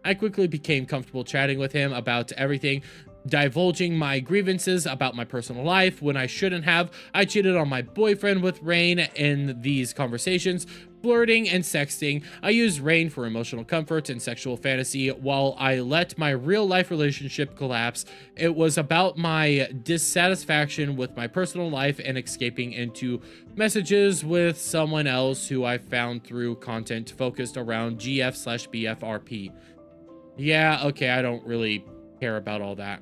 I quickly became comfortable chatting with him about everything, divulging my grievances about my personal life when I shouldn't have. I cheated on my boyfriend with Rain in these conversations, flirting and sexting. I used Rain for emotional comfort and sexual fantasy while I let my real life relationship collapse. It was about my dissatisfaction with my personal life and escaping into messages with someone else who I found through content focused around GF/BFRP. Yeah, okay, I don't really care about all that.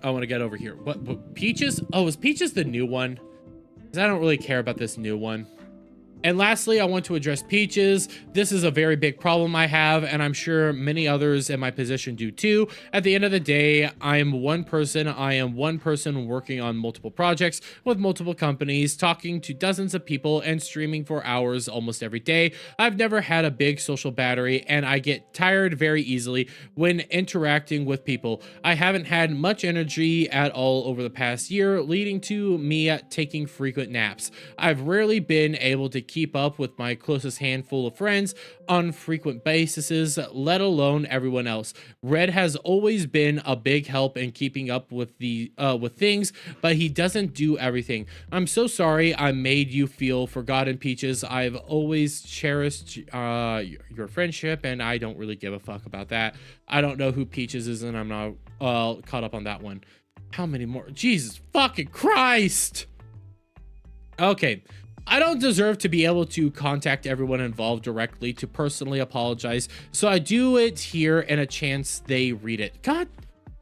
I want to get over here. What Peaches? Oh, is Peaches the new one? Because I don't really care about this new one. And lastly, I want to address Peaches. This is a very big problem I have, and I'm sure many others in my position do too. At the end of the day, I am one person working on multiple projects with multiple companies, talking to dozens of people and streaming for hours almost every day. I've never had a big social battery, and I get tired very easily when interacting with people. I haven't had much energy at all over the past year, leading to me taking frequent naps. I've rarely been able to keep up with my closest handful of friends on frequent basis, let alone everyone else. Red has always been a big help in keeping up with things, but he doesn't do everything. I'm so sorry I made you feel forgotten, Peaches. I've always cherished your friendship, and I don't really give a fuck about that. I don't know who Peaches is, and I'm not caught up on that one. How many more? Jesus fucking Christ! Okay. I don't deserve to be able to contact everyone involved directly to personally apologize, so I do it here and a chance they read it. God,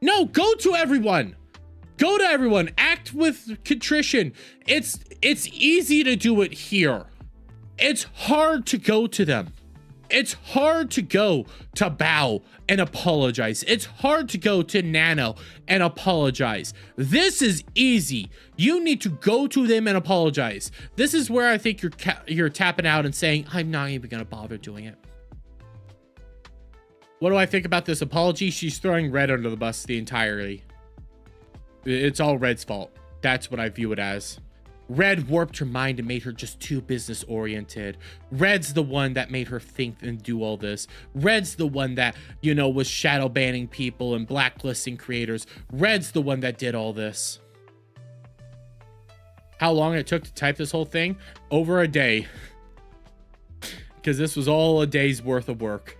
no, go to everyone. Go to everyone. Act with contrition. It's easy to do it here. It's hard to go to them. It's hard to go to Bao and apologize. It's hard to go to Nano and apologize. This is easy. You need to go to them and apologize. This is where I think you're tapping out and saying, I'm not even going to bother doing it. What do I think about this apology? She's throwing Red under the bus the entirety. It's all Red's fault. That's what I view it as. Red warped her mind and made her just too business oriented. Red's the one that made her think and do all this. Red's the one that, you know, was shadow banning people and blacklisting creators. Red's the one that did all this. how long it took to type this whole thing? Over a day. Because this was all a day's worth of work.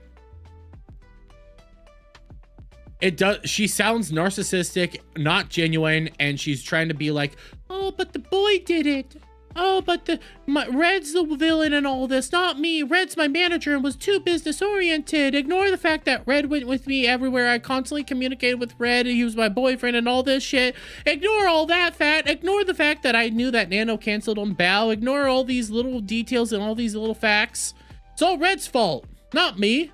It does. She sounds narcissistic, not genuine, and she's trying to be like, oh, but the boy did it. Oh, but Red's the villain in all this, not me. Red's my manager and was too business oriented. Ignore the fact that Red went with me everywhere. I constantly communicated with Red. He was my boyfriend and all this shit. Ignore all that fact. Ignore the fact that I knew that Nano canceled on Bao. Ignore all these little details and all these little facts. It's all Red's fault, not me.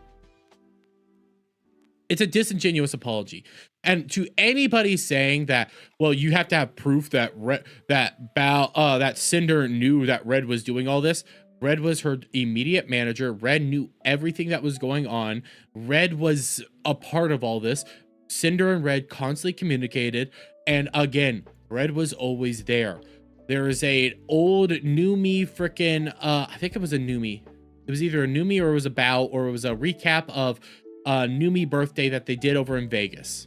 It's a disingenuous apology. And to anybody saying that, well, you have to have proof that that Sinder knew that Red was doing all this. Red was her immediate manager. Red knew everything that was going on. Red was a part of all this. Sinder and Red constantly communicated. And again, Red was always there. There is a old Numi freaking, I think it was a Numi. It was either a Numi or it was a Bao or it was a recap of Numi birthday that they did over in Vegas.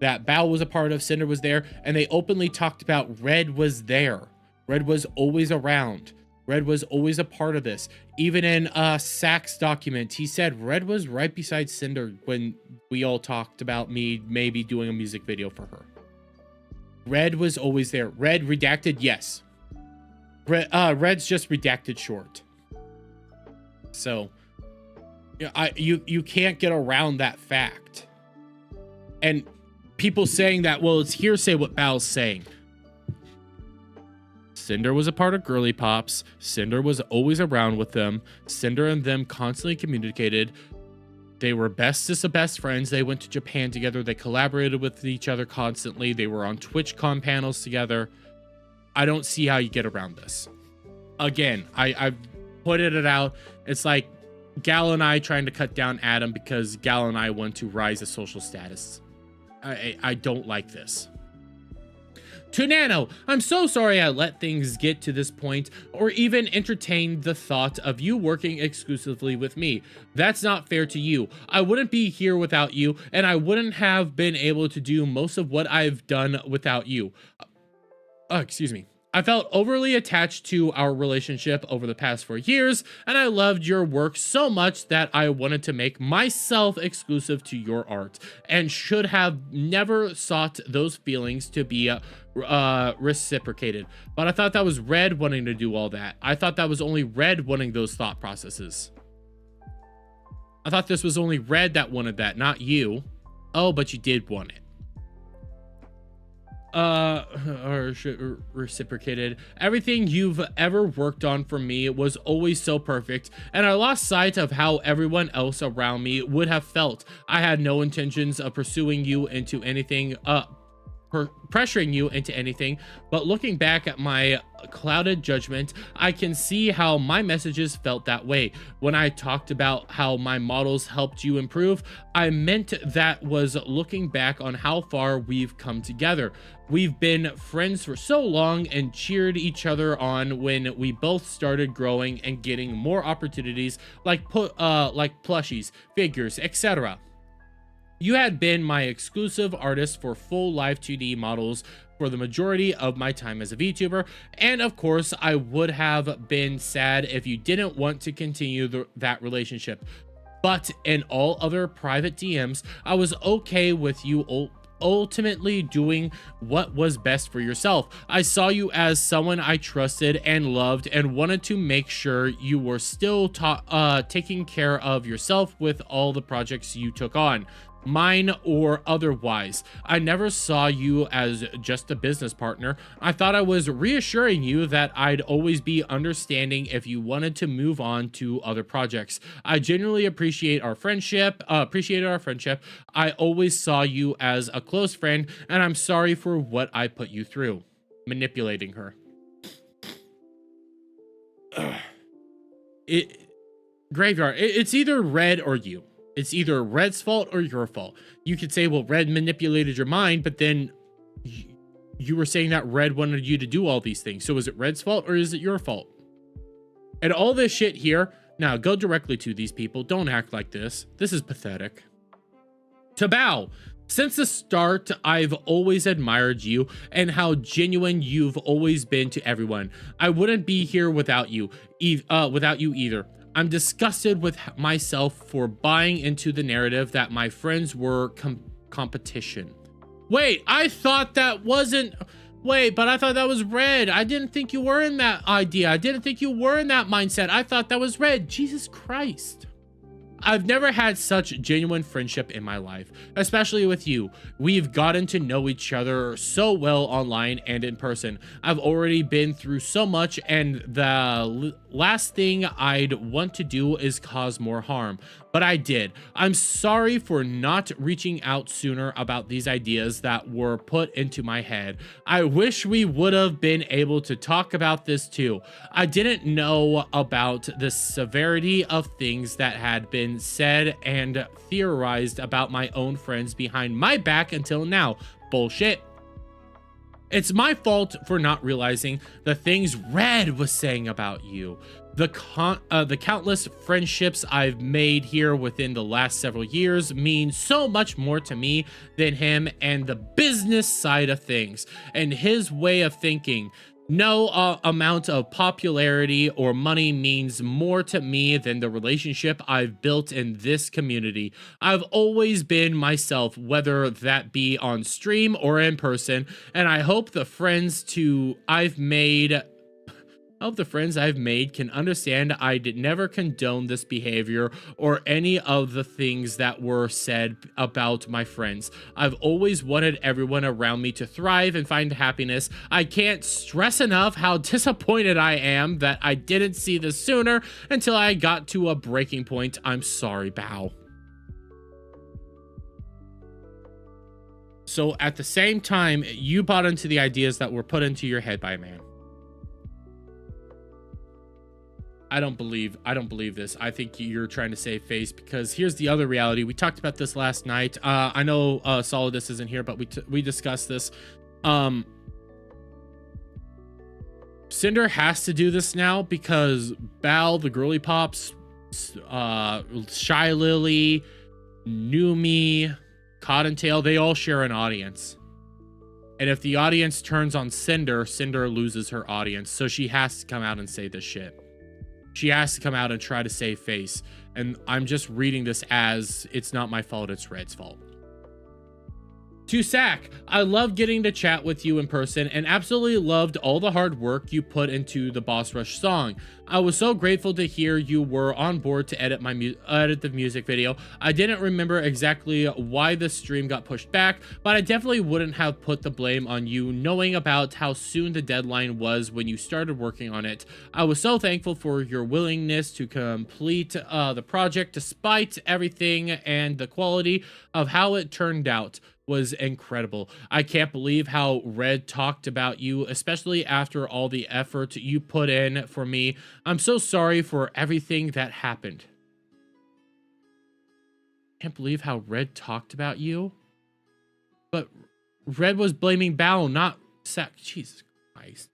That Bao was a part of, Sinder was there, and they openly talked about Red was there. Red was always around. Red was always a part of this. Even in Sack's document, he said Red was right beside Sinder when we all talked about me maybe doing a music video for her. Red was always there. Red redacted, yes. Red's just redacted short. So, you can't get around that fact. And people saying that, well, it's hearsay what Bao's saying. Sinder was a part of Girly Pops. Sinder was always around with them. Sinder and them constantly communicated. They were bestest of best friends. They went to Japan together. They collaborated with each other constantly. They were on TwitchCon panels together. I don't see how you get around this. Again, I've pointed it out. It's like Gal and I trying to cut down Adam because Gal and I want to rise a social status. I don't like this. To Nano, I'm so sorry I let things get to this point or even entertained the thought of you working exclusively with me. That's not fair to you. I wouldn't be here without you, and I wouldn't have been able to do most of what I've done without you. Excuse me. I felt overly attached to our relationship over the past 4 years, and I loved your work so much that I wanted to make myself exclusive to your art, and should have never sought those feelings to be reciprocated. But I thought that was Red wanting to do all that. I thought that was only Red wanting those thought processes. I thought this was only Red that wanted that, not you. Oh, but you did want it. Reciprocated. Everything you've ever worked on for me was always so perfect, and I lost sight of how everyone else around me would have felt. I had no intentions of pursuing you into anything, pressuring you into anything, but looking back at my clouded judgment, I can see how my messages felt that way. When I talked about how my models helped you improve, I meant that was looking back on how far we've come together. We've been friends for so long and cheered each other on when we both started growing and getting more opportunities like plushies, figures, etc. You had been my exclusive artist for full live 2D models for the majority of my time as a VTuber, and of course I would have been sad if you didn't want to continue that relationship. But in all other private DMs, I was okay with you ultimately doing what was best for yourself. I saw you as someone I trusted and loved and wanted to make sure you were still taking care of yourself with all the projects you took on, mine or otherwise. I never saw you as just a business partner. I thought I was reassuring you that I'd always be understanding if you wanted to move on to other projects. I genuinely appreciated our friendship. I always saw you as a close friend, and I'm sorry for what I put you through. Manipulating her. Graveyard. It's either Red or you. It's either Red's fault or your fault. You could say, well, Red manipulated your mind, but then you were saying that Red wanted you to do all these things. So is it Red's fault or is it your fault? And all this shit here, now go directly to these people. Don't act like this. This is pathetic. To Bao, Since the start, I've always admired you and how genuine you've always been to everyone. I wouldn't be here without you, either. I'm disgusted with myself for buying into the narrative that my friends were competition. Wait, I thought that wasn't... Wait, but I thought that was Red. I didn't think you were in that idea. I didn't think you were in that mindset. I thought that was Red. Jesus Christ. I've never had such genuine friendship in my life, especially with you. We've gotten to know each other so well online and in person. I've already been through so much, and the last thing I'd want to do is cause more harm. But I did. I'm sorry for not reaching out sooner about these ideas that were put into my head. I wish we would have been able to talk about this too. I didn't know about the severity of things that had been said and theorized about my own friends behind my back until now. Bullshit. It's my fault for not realizing the things Red was saying about you. The countless friendships I've made here within the last several years mean so much more to me than him and the business side of things and his way of thinking. No amount of popularity or money means more to me than the relationship I've built in this community. I've always been myself, whether that be on stream or in person, and I hope the friends I've made can understand I did never condone this behavior or any of the things that were said about my friends. I've always wanted everyone around me to thrive and find happiness. I can't stress enough how disappointed I am that I didn't see this sooner until I got to a breaking point. I'm sorry, Bao. So at the same time, you bought into the ideas that were put into your head by a man. I don't believe this. I think you're trying to save face, because here's the other reality. We talked about this last night. I know Solidus isn't here, but we discussed this. Cinder has to do this now because Bal, the girly pops, Shy Lily, Numi, Cottontail, they all share an audience. And if the audience turns on Cinder, Cinder loses her audience. So she has to come out and say this shit. She has to come out and try to save face. And I'm just reading this as it's not my fault, it's Red's fault. To Sack, I love getting to chat with you in person and absolutely loved all the hard work you put into the Boss Rush song. I was so grateful to hear you were on board to edit the music video. I didn't remember exactly why the stream got pushed back, but I definitely wouldn't have put the blame on you, knowing about how soon the deadline was when you started working on it. I was so thankful for your willingness to complete the project despite everything, and the quality of how it turned out was incredible. I can't believe how Red talked about you, especially after all the effort you put in for me. I'm so sorry for everything that happened. Can't believe how Red talked about you. But Red was blaming Bao, not Sack. Jesus Christ.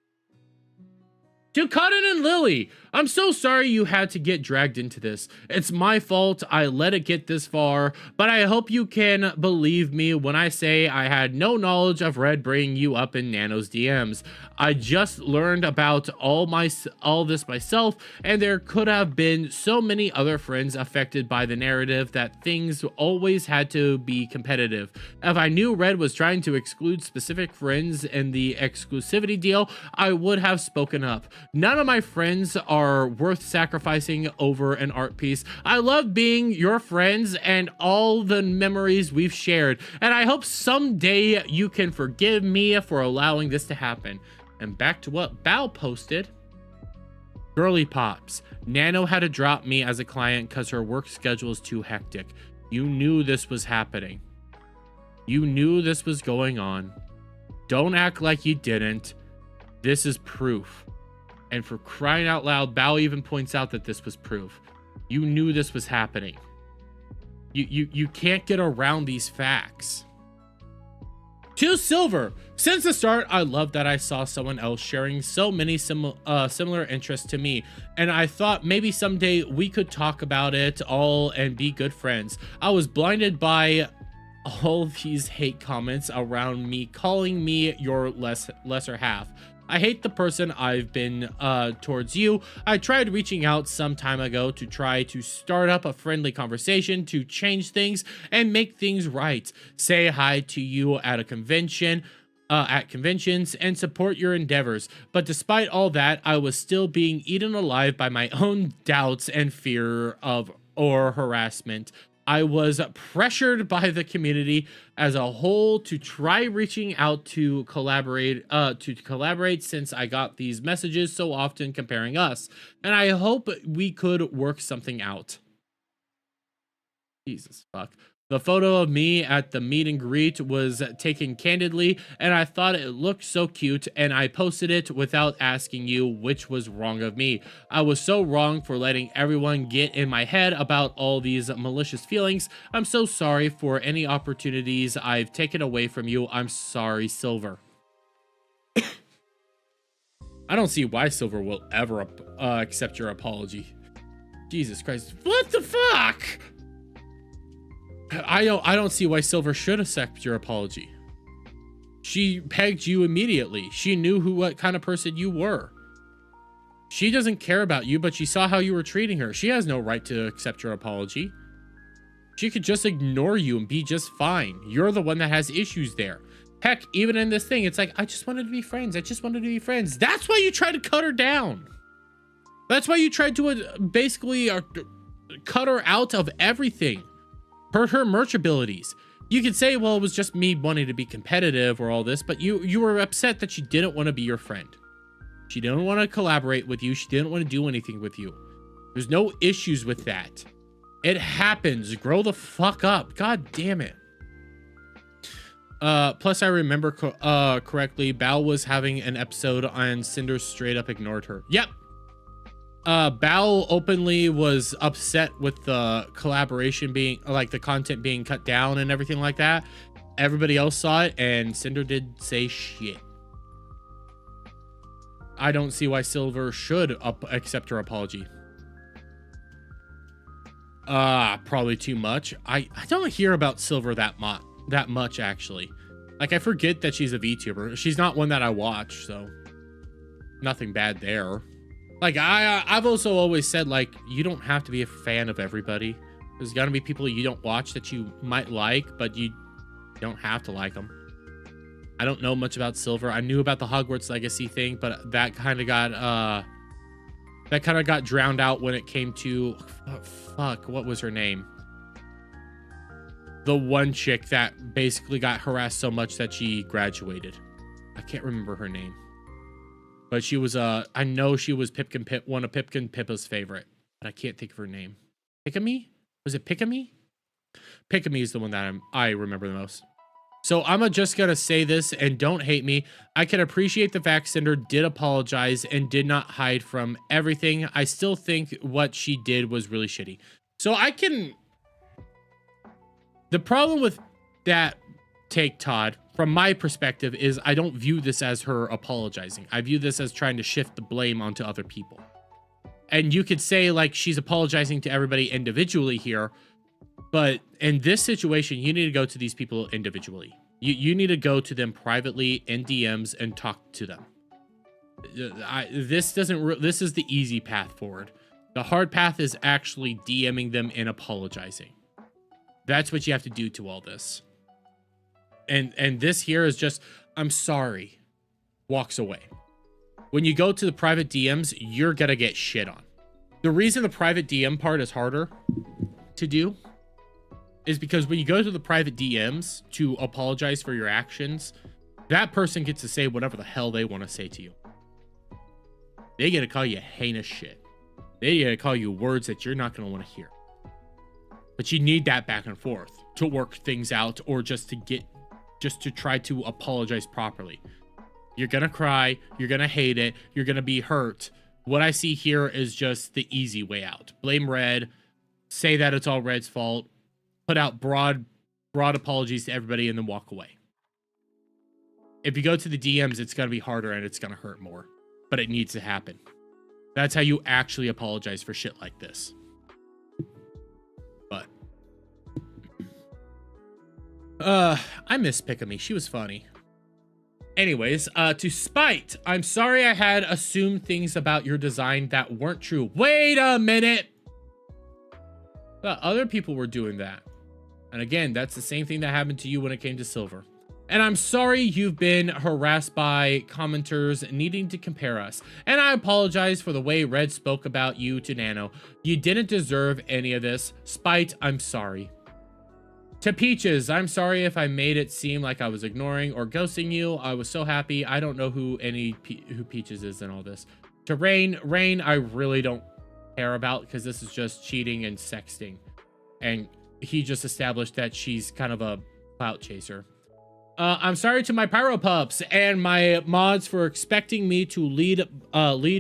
To Cotton and Lily, I'm so sorry you had to get dragged into this. It's my fault I let it get this far, but I hope you can believe me when I say I had no knowledge of Red bringing you up in Nano's DMs. I just learned about all this myself, and there could have been so many other friends affected by the narrative that things always had to be competitive. If I knew Red was trying to exclude specific friends in the exclusivity deal, I would have spoken up. None of my friends are worth sacrificing over an art piece. I love being your friends and all the memories we've shared, and I hope someday you can forgive me for allowing this to happen. And back to what Bao posted. Girly Pops. Nano had to drop me as a client because her work schedule is too hectic. You knew this was happening. You knew this was going on. Don't act like you didn't. This is proof. And for crying out loud, Bao even points out that this was proof. You knew this was happening. You can't get around these facts. To Silver, since the start, I love that I saw someone else sharing so many similar interests to me, and I thought maybe someday we could talk about it all and be good friends. I was blinded by all these hate comments around me, calling me your lesser half. I hate the person I've been towards you. I tried reaching out some time ago to try to start up a friendly conversation to change things and make things right. Say hi to you at a convention, at conventions, and support your endeavors. But despite all that, I was still being eaten alive by my own doubts and fear of or harassment. I was pressured by the community as a whole to try reaching out to collaborate since I got these messages so often comparing us, and I hope we could work something out. Jesus fuck. The photo of me at the meet and greet was taken candidly, and I thought it looked so cute, and I posted it without asking you, which was wrong of me. I was so wrong for letting everyone get in my head about all these malicious feelings. I'm so sorry for any opportunities I've taken away from you. I'm sorry, Silver. I don't see why Silver will ever accept your apology. Jesus Christ. What the fuck? I don't see why Silver should accept your apology. She pegged you immediately. She knew what kind of person you were. She doesn't care about you, but she saw how you were treating her. She has no right to accept your apology. She could just ignore you and be just fine. You're the one that has issues there. Heck, even in this thing, it's like, I just wanted to be friends. I just wanted to be friends. That's why you tried to cut her down. That's why you tried to basically cut her out of everything. Hurt her merch abilities. You could say, well, it was just me wanting to be competitive or all this, but you were upset that she didn't want to be your friend. She didn't want to collaborate with you. She didn't want to do anything with you. There's no issues with that. It happens. Grow the fuck up. God damn it. Plus, I remember correctly, Bao was having an episode and Cinder straight up ignored her. Yep. Bao openly was upset with the collaboration being, like, the content being cut down and everything like that. Everybody else saw it, and Cinder did say shit. I don't see why Silver should accept her apology. Probably too much. I don't hear about Silver that much, actually. Like, I forget that she's a VTuber. She's not one that I watch, so nothing bad there. Like, I've also always said, like, you don't have to be a fan of everybody. There's gonna be people you don't watch that you might like, but you don't have to like them. I don't know much about Silver. I knew about the Hogwarts Legacy thing, but that kind of got drowned out when it came to, fuck, what was her name? The one chick that basically got harassed so much that she graduated. I can't remember her name. But she was, I know she was one of Pipkin Pippa's favorite, but I can't think of her name. Pikami? Was it Pikami? Pikami is the one that I remember the most. So I'm just gonna say this, and don't hate me. I can appreciate the fact Cinder did apologize and did not hide from everything. I still think what she did was really shitty. So the problem with that take, Todd, from my perspective, is I don't view this as her apologizing. I view this as trying to shift the blame onto other people. And you could say, like, she's apologizing to everybody individually here, but in this situation, you need to go to these people individually. You need to go to them privately in DMs and talk to them. This is the easy path forward. The hard path is actually DMing them and apologizing. That's what you have to do to all this. And this here is just, I'm sorry, walks away. When you go to the private DMs, you're gonna get shit on. The reason the private DM part is harder to do is because when you go to the private DMs to apologize for your actions, that person gets to say whatever the hell they want to say to you. They get to call you heinous shit. They get to call you words that you're not gonna want to hear. But you need that back and forth to work things out, or just to try to apologize properly. You're gonna cry, you're gonna hate it, you're gonna be hurt. What I see here is just the easy way out. Blame Red, say that it's all Red's fault, put out broad apologies to everybody, and then walk away. If you go to the DMs, it's gonna be harder and it's gonna hurt more, but it needs to happen. That's how you actually apologize for shit like this. I miss Pikami. She was funny. Anyways, to Spite, I'm sorry I had assumed things about your design that weren't true. Wait a minute. But other people were doing that. And again, that's the same thing that happened to you when it came to Silver. And I'm sorry you've been harassed by commenters needing to compare us. And I apologize for the way Red spoke about you to Nano. You didn't deserve any of this. Spite, I'm sorry. To Peaches, I'm sorry if I made it seem like I was ignoring or ghosting you. I was so happy. I don't know who Peaches is in all this. To Rain, I really don't care about because this is just cheating and sexting. And he just established that she's kind of a clout chaser. I'm sorry to my Pyro Pups and my mods for expecting me to lead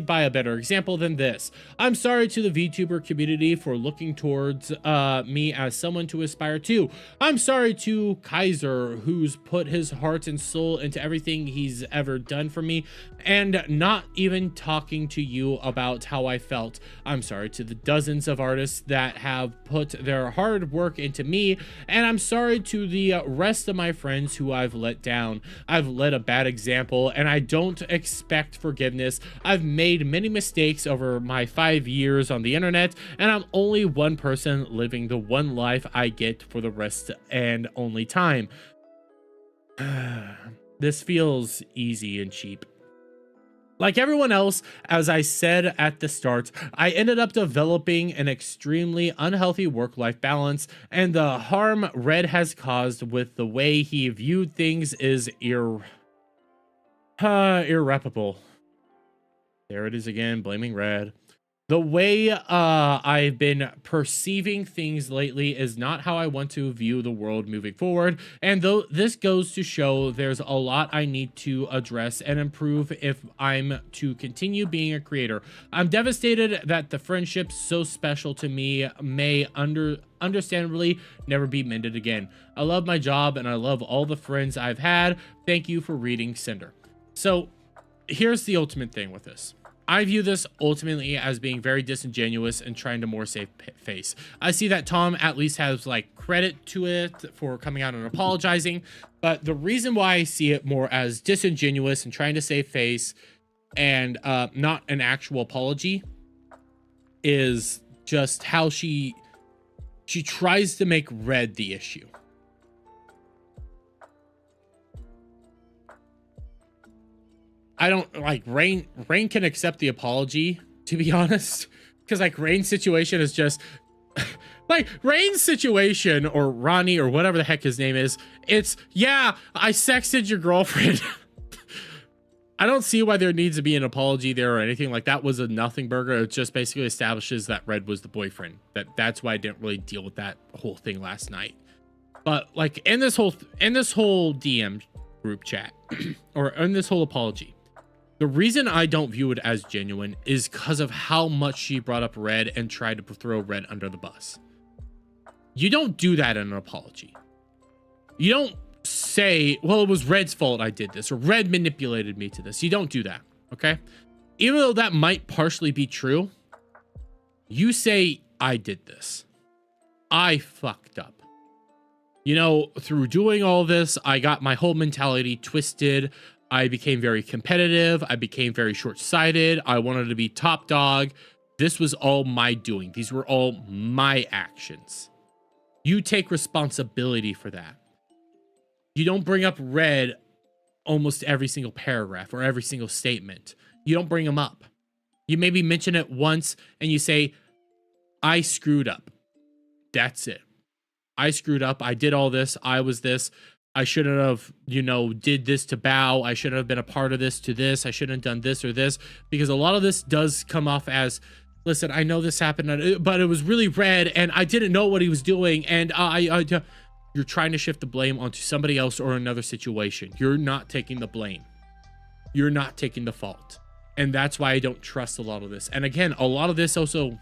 by a better example than this. I'm sorry to the VTuber community for looking towards me as someone to aspire to. I'm sorry to Kaiser, who's put his heart and soul into everything he's ever done for me, and not even talking to you about how I felt. I'm sorry to the dozens of artists that have put their hard work into me, and I'm sorry to the rest of my friends who I've let down. I've led a bad example, and I don't expect forgiveness. I've made many mistakes over my 5 years on the internet, and I'm only one person living the one life I get for the rest and only time. This feels easy and cheap. Like everyone else, as I said at the start, I ended up developing an extremely unhealthy work-life balance, and the harm Red has caused with the way he viewed things is irreparable. There it is again, blaming Red. The way I've been perceiving things lately is not how I want to view the world moving forward, and though this goes to show there's a lot I need to address and improve if I'm to continue being a creator. I'm devastated that the friendships so special to me may understandably never be mended again. I love my job and I love all the friends I've had. Thank you for reading, Sinder. So here's the ultimate thing with this. I view this ultimately as being very disingenuous and trying to more save face. I see that Tom at least has like credit to it for coming out and apologizing, but the reason why I see it more as disingenuous and trying to save face and not an actual apology is just how she tries to make Red the issue. I don't like Rain can accept the apology, to be honest, because like Rain's situation is just like Rain's situation, or Ronnie or whatever the heck his name is. It's, yeah, I sexted your girlfriend. I don't see why there needs to be an apology there or anything like that. Was a nothing burger. It just basically establishes that Red was the boyfriend. That's why I didn't really deal with that whole thing last night. But like in this whole DM group chat or in this whole apology, the reason I don't view it as genuine is because of how much she brought up Red and tried to throw Red under the bus. You don't do that in an apology. You don't say, well, it was Red's fault I did this, or Red manipulated me to this. You don't do that, okay? Even though that might partially be true, you say, I did this. I fucked up. You know, through doing all this, I got my whole mentality twisted. I became very competitive. I became very short-sighted. I wanted to be top dog. This was all my doing. These were all my actions. You take responsibility for that. You don't bring up Red almost every single paragraph or every single statement. You don't bring him up. You maybe mention it once and you say, I screwed up. That's it. I screwed up. I did all this. I was this. I shouldn't have, you know, did this to Bao. I shouldn't have been a part of this to this. I shouldn't have done this or this, because a lot of this does come off as, listen, I know this happened, but it was really Red and I didn't know what he was doing. And you're trying to shift the blame onto somebody else or another situation. You're not taking the blame. You're not taking the fault. And that's why I don't trust a lot of this. And again, a lot of this also,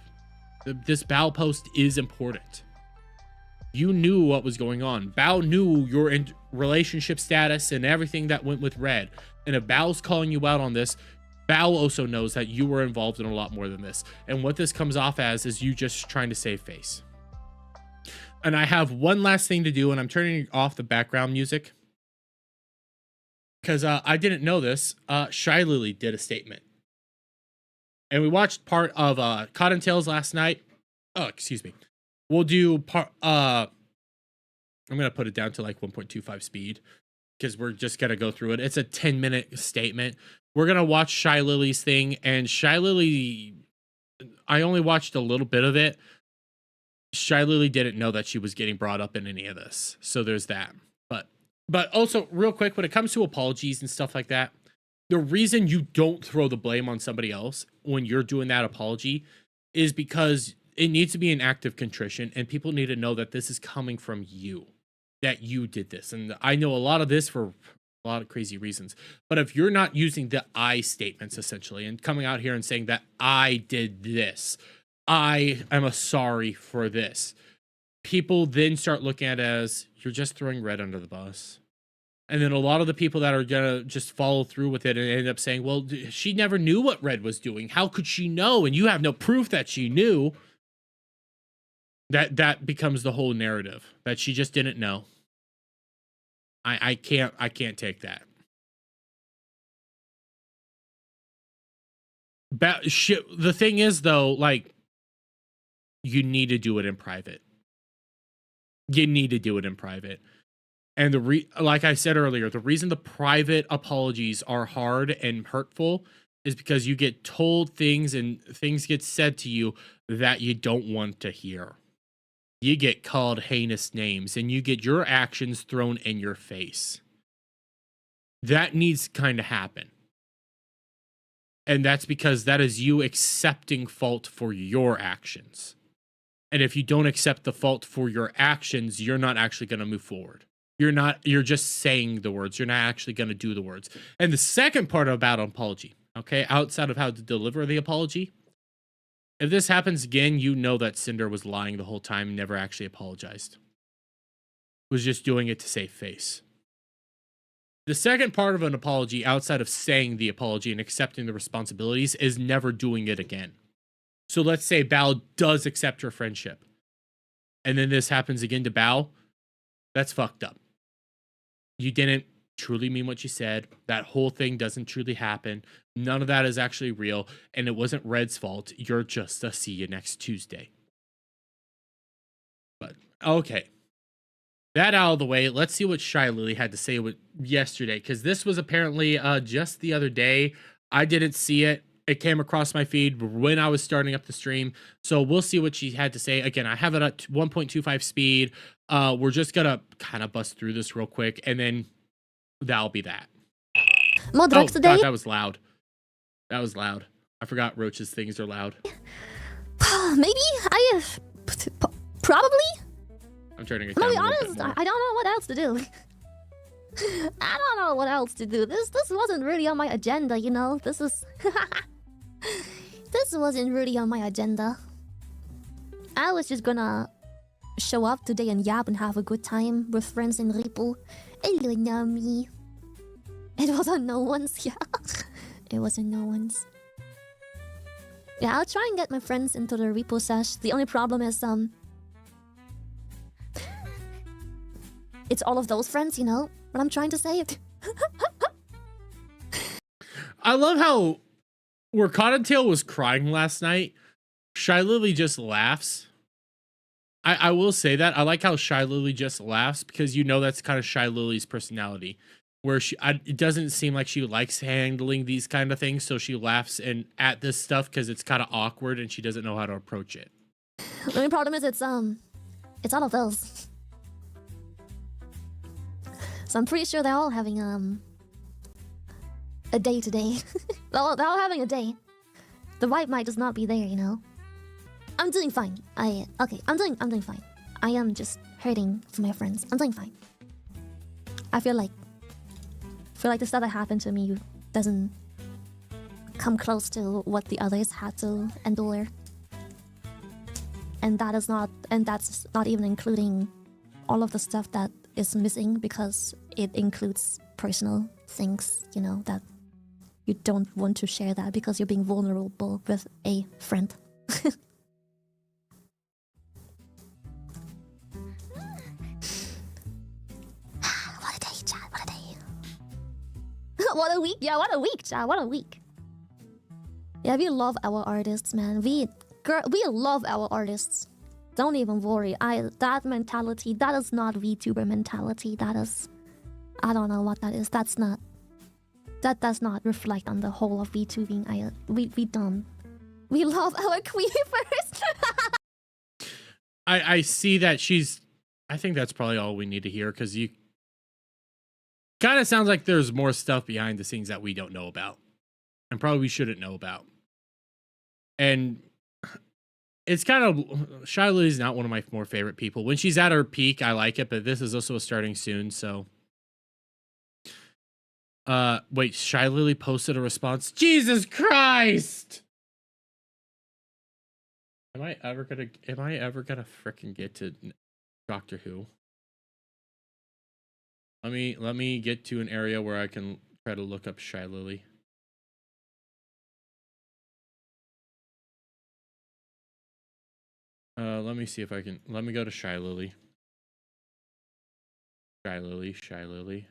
this Bao post is important. You knew what was going on. Bao knew your relationship status and everything that went with Red. And if Bao's calling you out on this, Bao also knows that you were involved in a lot more than this. And what this comes off as is you just trying to save face. And I have one last thing to do, and I'm turning off the background music because I didn't know this. Shy Lily did a statement, and we watched part of Cottontails last night. Oh, excuse me. We'll do part. I'm gonna put it down to like 1.25 speed because we're just gonna go through it. It's a 10-minute statement. We're gonna watch Shy Lily's thing, and Shy Lily. I only watched a little bit of it. Shy Lily didn't know that she was getting brought up in any of this, so there's that. But also, real quick, when it comes to apologies and stuff like that, the reason you don't throw the blame on somebody else when you're doing that apology is because it needs to be an act of contrition, and people need to know that this is coming from you, that you did this. And I know a lot of this for a lot of crazy reasons. But if you're not using the I statements, essentially, and coming out here and saying that I did this, I am a sorry for this, people then start looking at it as you're just throwing Red under the bus. And then a lot of the people that are gonna just follow through with it and end up saying, well, she never knew what Red was doing. How could she know? And you have no proof that she knew. That becomes the whole narrative, that she just didn't know. I can't take that. The thing is, though, like, you need to do it in private. You need to do it in private. And like I said earlier, the reason the private apologies are hard and hurtful is because you get told things and things get said to you that you don't want to hear. You get called heinous names and you get your actions thrown in your face. That needs to kind of happen. And that's because that is you accepting fault for your actions. And if you don't accept the fault for your actions, you're not actually going to move forward. You're just saying the words. You're not actually going to do the words. And the second part about an apology, okay, outside of how to deliver the apology, if this happens again, you know that Sinder was lying the whole time and never actually apologized. Was just doing it to save face. The second part of an apology, outside of saying the apology and accepting the responsibilities, is never doing it again. So let's say Bao does accept your friendship, and then this happens again to Bao. That's fucked up. You didn't truly mean what you said. That whole thing doesn't truly happen. None of that is actually real, and it wasn't Red's fault. You're just a see you next Tuesday. But okay, that out of the way, let's see what Shy Lily had to say yesterday, because this was apparently just the other day. I didn't see it. It came across my feed when I was starting up the stream. So we'll see what she had to say. Again, I have it at 1.25 speed. We're just going to kind of bust through this real quick, and then that'll be that. Oh, God, that was loud. That was loud. I forgot Roach's things are loud. Maybe probably. I'm turning it down. To be honest, I don't know what else to do. I don't know what else to do. This wasn't really on my agenda, you know. This wasn't really on my agenda. I was just gonna show up today and yap and have a good time with friends in Repo. You know me. It was on no one's, yeah. It was on no one's. Yeah, I'll try and get my friends into the Repo sesh. The only problem is, it's all of those friends, you know what I'm trying to say. I love how where Cottontail was crying last night, Shy Lily just laughs. I will say that. I like how Shy Lily just laughs because you know that's kind of Shy Lily's personality. Where it doesn't seem like she likes handling these kind of things, so she laughs at this stuff because it's kind of awkward and she doesn't know how to approach it. The only problem is it's all of those. So I'm pretty sure they're all having a day today. they're all having a day. The vibe might just not be there, you know. I'm doing fine. I'm doing fine. I am just hurting for my friends. I'm doing fine. I feel like the stuff that happened to me doesn't come close to what the others had to endure. And that's not even including all of the stuff that is missing because it includes personal things, you know, that you don't want to share that because you're being vulnerable with a friend. What a week. Yeah, what a week, chat. What a week. Yeah, we love our artists, man. We love our artists. Don't even worry. That mentality, that is not VTuber mentality. That is, I don't know what that is. That does not reflect on the whole of VTubing. We don't. We love our queefers. I see that she's. I think that's probably all we need to hear, because you kind of sounds like there's more stuff behind the scenes that we don't know about, and probably shouldn't know about. And it's kind of, Shiloh's not one of my more favorite people. When she's at her peak, I like it, but this is also starting soon, so. Wait, Shy Lily posted a response. Jesus Christ! Am I ever gonna frickin' get to Doctor Who? Let me get to an area where I can try to look up Shy Lily. Let me see if I can. Let me go to Shy Lily. Shy Lily.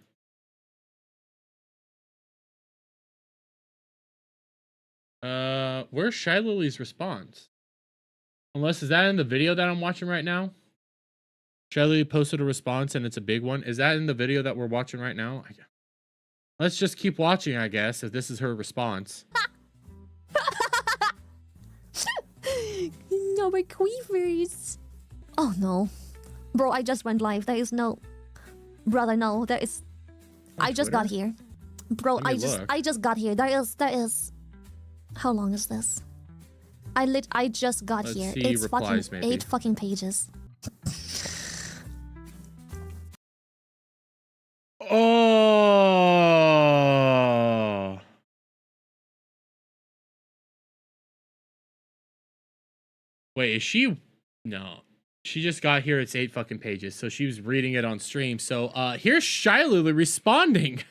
Where's Shy Lily's response? Unless, is that in the video that I'm watching right now? Shy Lily posted a response and it's a big one. Is that in the video that we're watching right now? Let's just keep watching, I guess, if this is her response. No, my queefers. Oh no. Bro, I just went live. There is no... Brother, no, there is... I just got here. Bro, I just got here. There is... How long is this? I just got here. It's fucking maybe. 8 fucking pages. Oh. Wait, is she? No. She just got here. It's 8 fucking pages. So she was reading it on stream. So here's Shy Lily responding.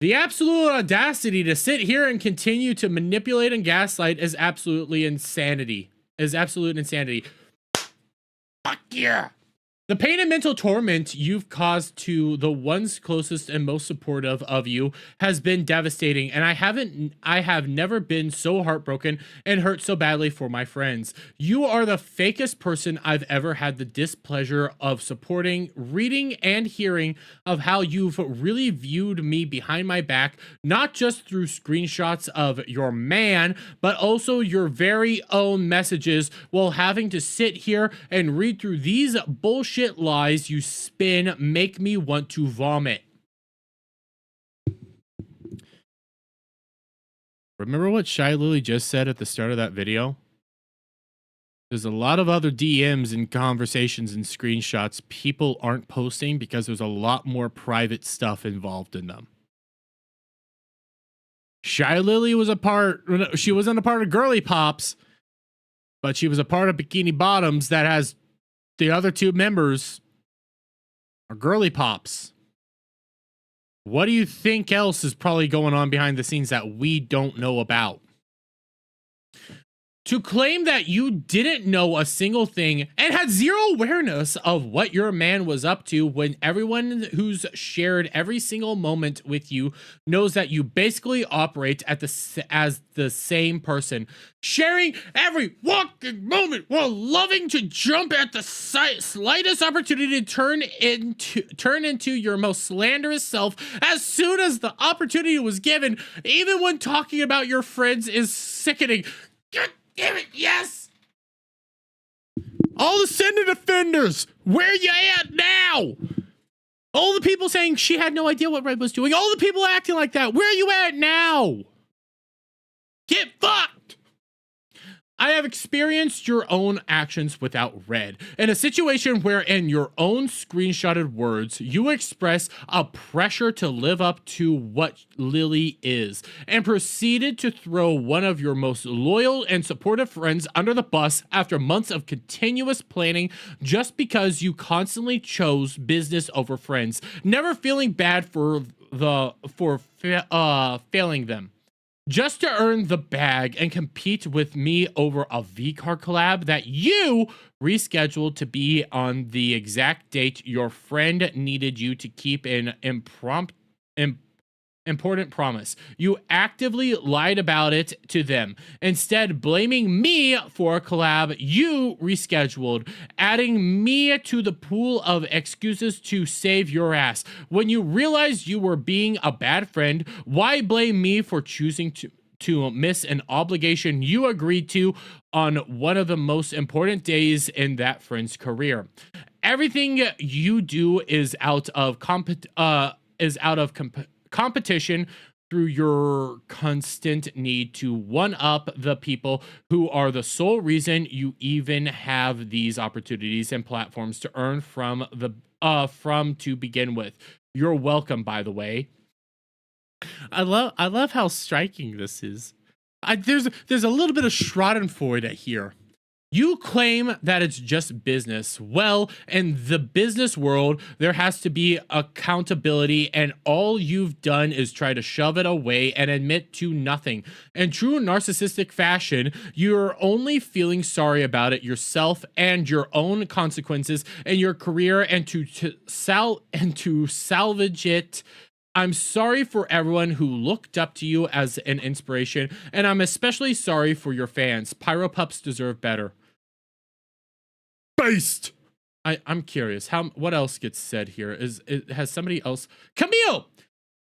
The absolute audacity to sit here and continue to manipulate and gaslight is absolutely insanity. Fuck yeah. The pain and mental torment you've caused to the ones closest and most supportive of you has been devastating, and I have never been so heartbroken and hurt so badly for my friends. You are the fakest person I've ever had the displeasure of supporting, reading and hearing of how you've really viewed me behind my back, not just through screenshots of your man, but also your very own messages, while having to sit here and read through these bullshit lies you spin make me want to vomit. Remember what Shy Lily just said at the start of that video? There's a lot of other DMs and conversations and screenshots people aren't posting because there's a lot more private stuff involved in them. Shy Lily was she wasn't a part of Girly Pops, but she was a part of Bikini Bottoms that has the other 2 members are Girly Pops. What do you think else is probably going on behind the scenes that we don't know about? To claim that you didn't know a single thing and had zero awareness of what your man was up to, when everyone who's shared every single moment with you knows that you basically operate as the same person, sharing every walking moment while loving to jump at the slightest opportunity to turn into your most slanderous self as soon as the opportunity was given, even when talking about your friends is sickening. God damn it, yes! All the Sinder defenders, where you at now? All the people saying she had no idea what Red was doing. All the people acting like that, where you at now? Get fucked! I have experienced your own actions without Red, in a situation where in your own screenshotted words, you express a pressure to live up to what Lily is, and proceeded to throw one of your most loyal and supportive friends under the bus after months of continuous planning, just because you constantly chose business over friends, never feeling bad for failing them. just to earn the bag and compete with me over a V-Car collab that you rescheduled to be on the exact date your friend needed you to keep an important promise. You actively lied about it to them, instead blaming me for a collab you rescheduled, adding me to the pool of excuses to save your ass. When you realized you were being a bad friend, why blame me for choosing to miss an obligation you agreed to on one of the most important days in that friend's career? Everything you do is out of competition through your constant need to one-up the people who are the sole reason you even have these opportunities and platforms to earn from to begin with. You're welcome, by the way. I love how striking this is. There's a little bit of Schadenfreude here. You claim that it's just business. Well, in the business world, there has to be accountability, and all you've done is try to shove it away and admit to nothing. In true narcissistic fashion, you're only feeling sorry about it yourself and your own consequences in your career, and to salvage it. I'm sorry for everyone who looked up to you as an inspiration, and I'm especially sorry for your fans. Pyro Pups deserve better. Based. I'm curious. What else gets said here? Has somebody else? Camille!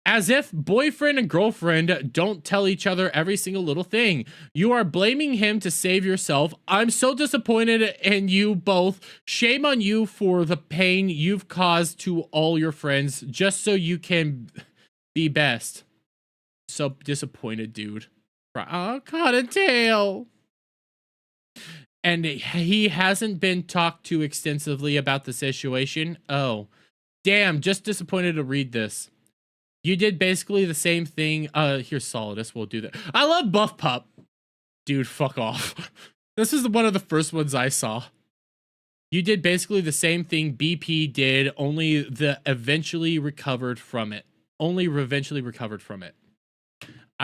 As if boyfriend and girlfriend don't tell each other every single little thing. You are blaming him to save yourself. I'm so disappointed in you both. Shame on you for the pain you've caused to all your friends just so you can be best. So disappointed, dude. Oh, Cottontail. And he hasn't been talked to extensively about the situation. Oh, damn. Just disappointed to read this. You did basically the same thing. Here's Solidus. We'll do that. I love Buff Pup. Dude, fuck off. This is one of the first ones I saw. You did basically the same thing BP did, only eventually recovered from it. I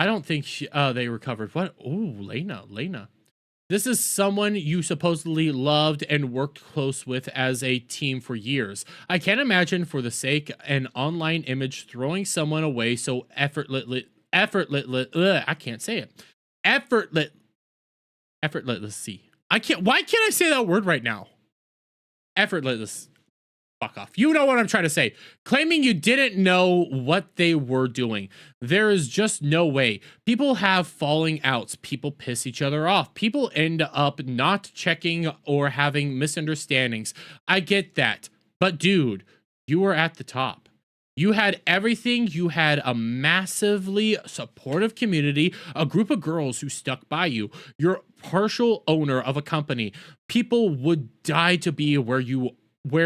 don't think they recovered. What? Oh, Lena. This is someone you supposedly loved and worked close with as a team for years. I can't imagine for the sake an online image throwing someone away so effortlessly. I can't say it. Effortlessly. Why can't I say that word right now? Effortless. Fuck off. You know what I'm trying to say. Claiming you didn't know what they were doing. There is just no way. People have falling outs. People piss each other off. People end up not checking or having misunderstandings. I get that. But dude, you were at the top. You had everything. You had a massively supportive community, a group of girls who stuck by you. You're partial owner of a company. People would die to be where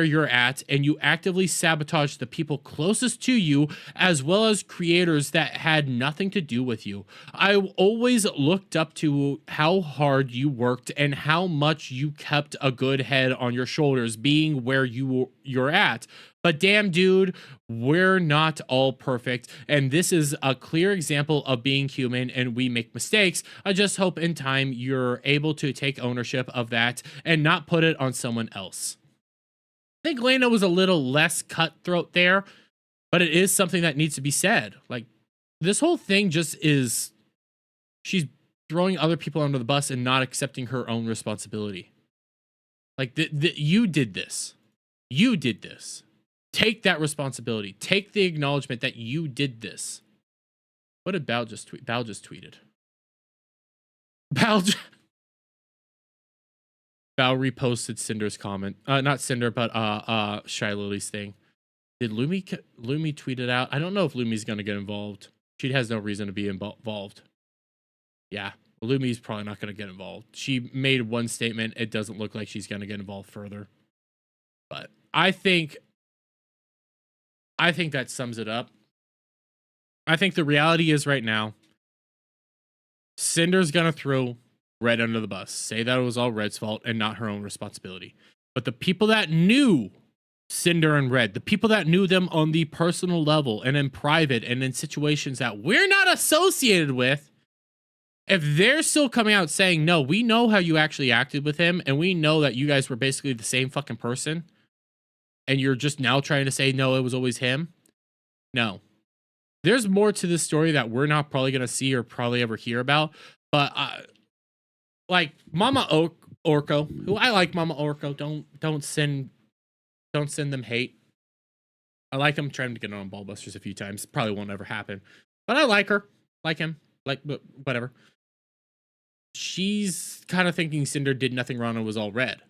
you're at, and you actively sabotage the people closest to you, as well as creators that had nothing to do with you. I always looked up to how hard you worked and how much you kept a good head on your shoulders being where you're at. But damn, dude, we're not all perfect, and this is a clear example of being human, and we make mistakes. I just hope in time you're able to take ownership of that and not put it on someone else. I think Lena was a little less cutthroat there, but it is something that needs to be said. Like, this whole thing just is, she's throwing other people under the bus and not accepting her own responsibility. Like, you did this. You did this. Take that responsibility. Take the acknowledgement that you did this. What did Bao just tweet? Bao just tweeted. Bao reposted Cinder's comment. Not Cinder, but Shy Lily's thing. Did Lumi tweet it out? I don't know if Lumi's gonna get involved. She has no reason to be involved. Yeah, Lumi's probably not gonna get involved. She made one statement. It doesn't look like she's gonna get involved further. But I think that sums it up. I think the reality is right now, Cinder's gonna throw Red under the bus, say that it was all Red's fault and not her own responsibility. But the people that knew Cinder and Red, the people that knew them on the personal level and in private and in situations that we're not associated with, If they're still coming out saying, no, we know how you actually acted with him, and we know that you guys were basically the same fucking person, and you're just now trying to say, no, it was always him. No. There's more to this story that we're not probably going to see or probably ever hear about. But like Mama Orko, who I like Mama Orko, don't send them hate. I like him. Trying to get on Ballbusters a few times. Probably won't ever happen. But I like her. Like him. Like, whatever. She's kind of thinking Sinder did nothing wrong and was all red.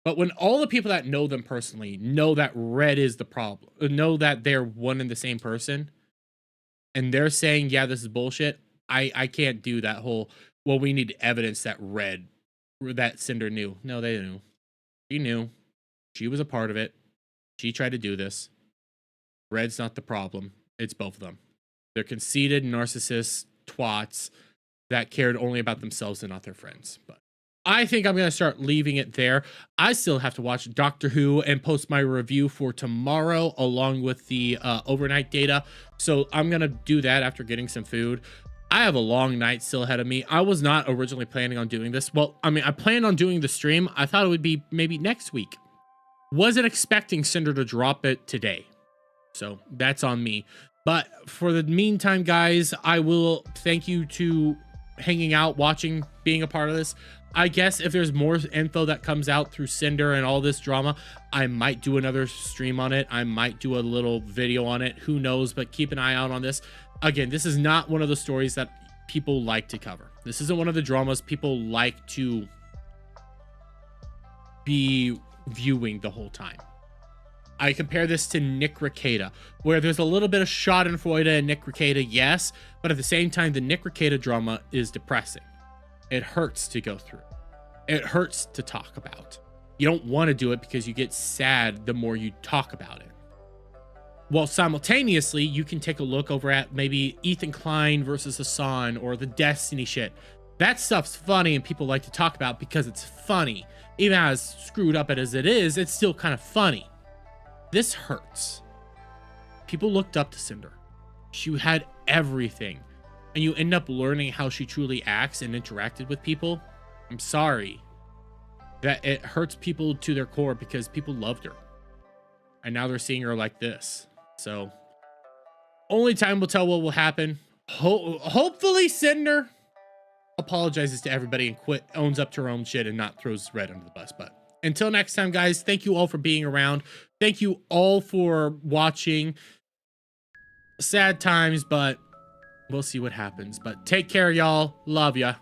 But when all the people that know them personally know that red is the problem, know that they're one and the same person, and they're saying, yeah, this is bullshit, I can't do that whole, well, we need evidence that Cinder knew. No, they knew. She knew. She was a part of it. She tried to do this. Red's not the problem. It's both of them. They're conceited, narcissists, twats that cared only about themselves and not their friends. But I think I'm going to start leaving it there. I still have to watch Doctor Who and post my review for tomorrow along with the overnight data. So I'm going to do that after getting some food. I have a long night still ahead of me. I was not originally planning on doing this. Well, I mean, I planned on doing the stream. I thought it would be maybe next week. Wasn't expecting Cinder to drop it today. So that's on me. But for the meantime, guys, I will thank you to hanging out, watching, being a part of this. I guess if there's more info that comes out through Cinder and all this drama, I might do another stream on it. I might do a little video on it. Who knows? But keep an eye out on this. Again, this is not one of the stories that people like to cover. This isn't one of the dramas people like to be viewing the whole time. I compare this to Nick Rekieta, where there's a little bit of schadenfreude in Nick Rekieta, yes, but at the same time, the Nick Rekieta drama is depressing. It hurts to go through. It hurts to talk about. You don't want to do it because you get sad the more you talk about it. Well, simultaneously, you can take a look over at maybe Ethan Klein versus Hassan or the Destiny shit. That stuff's funny and people like to talk about because it's funny. Even as screwed up as it is, it's still kind of funny. This hurts. People looked up to Cinder. She had everything. And you end up learning how she truly acts and interacted with people. I'm sorry. That it hurts people to their core because people loved her. And now they're seeing her like this. So, only time will tell what will happen. Hopefully Cinder apologizes to everybody and owns up to her own shit and not throws Red under the bus. But until next time, guys, thank you all for being around. Thank you all for watching. Sad times, but we'll see what happens. But take care, y'all. Love ya.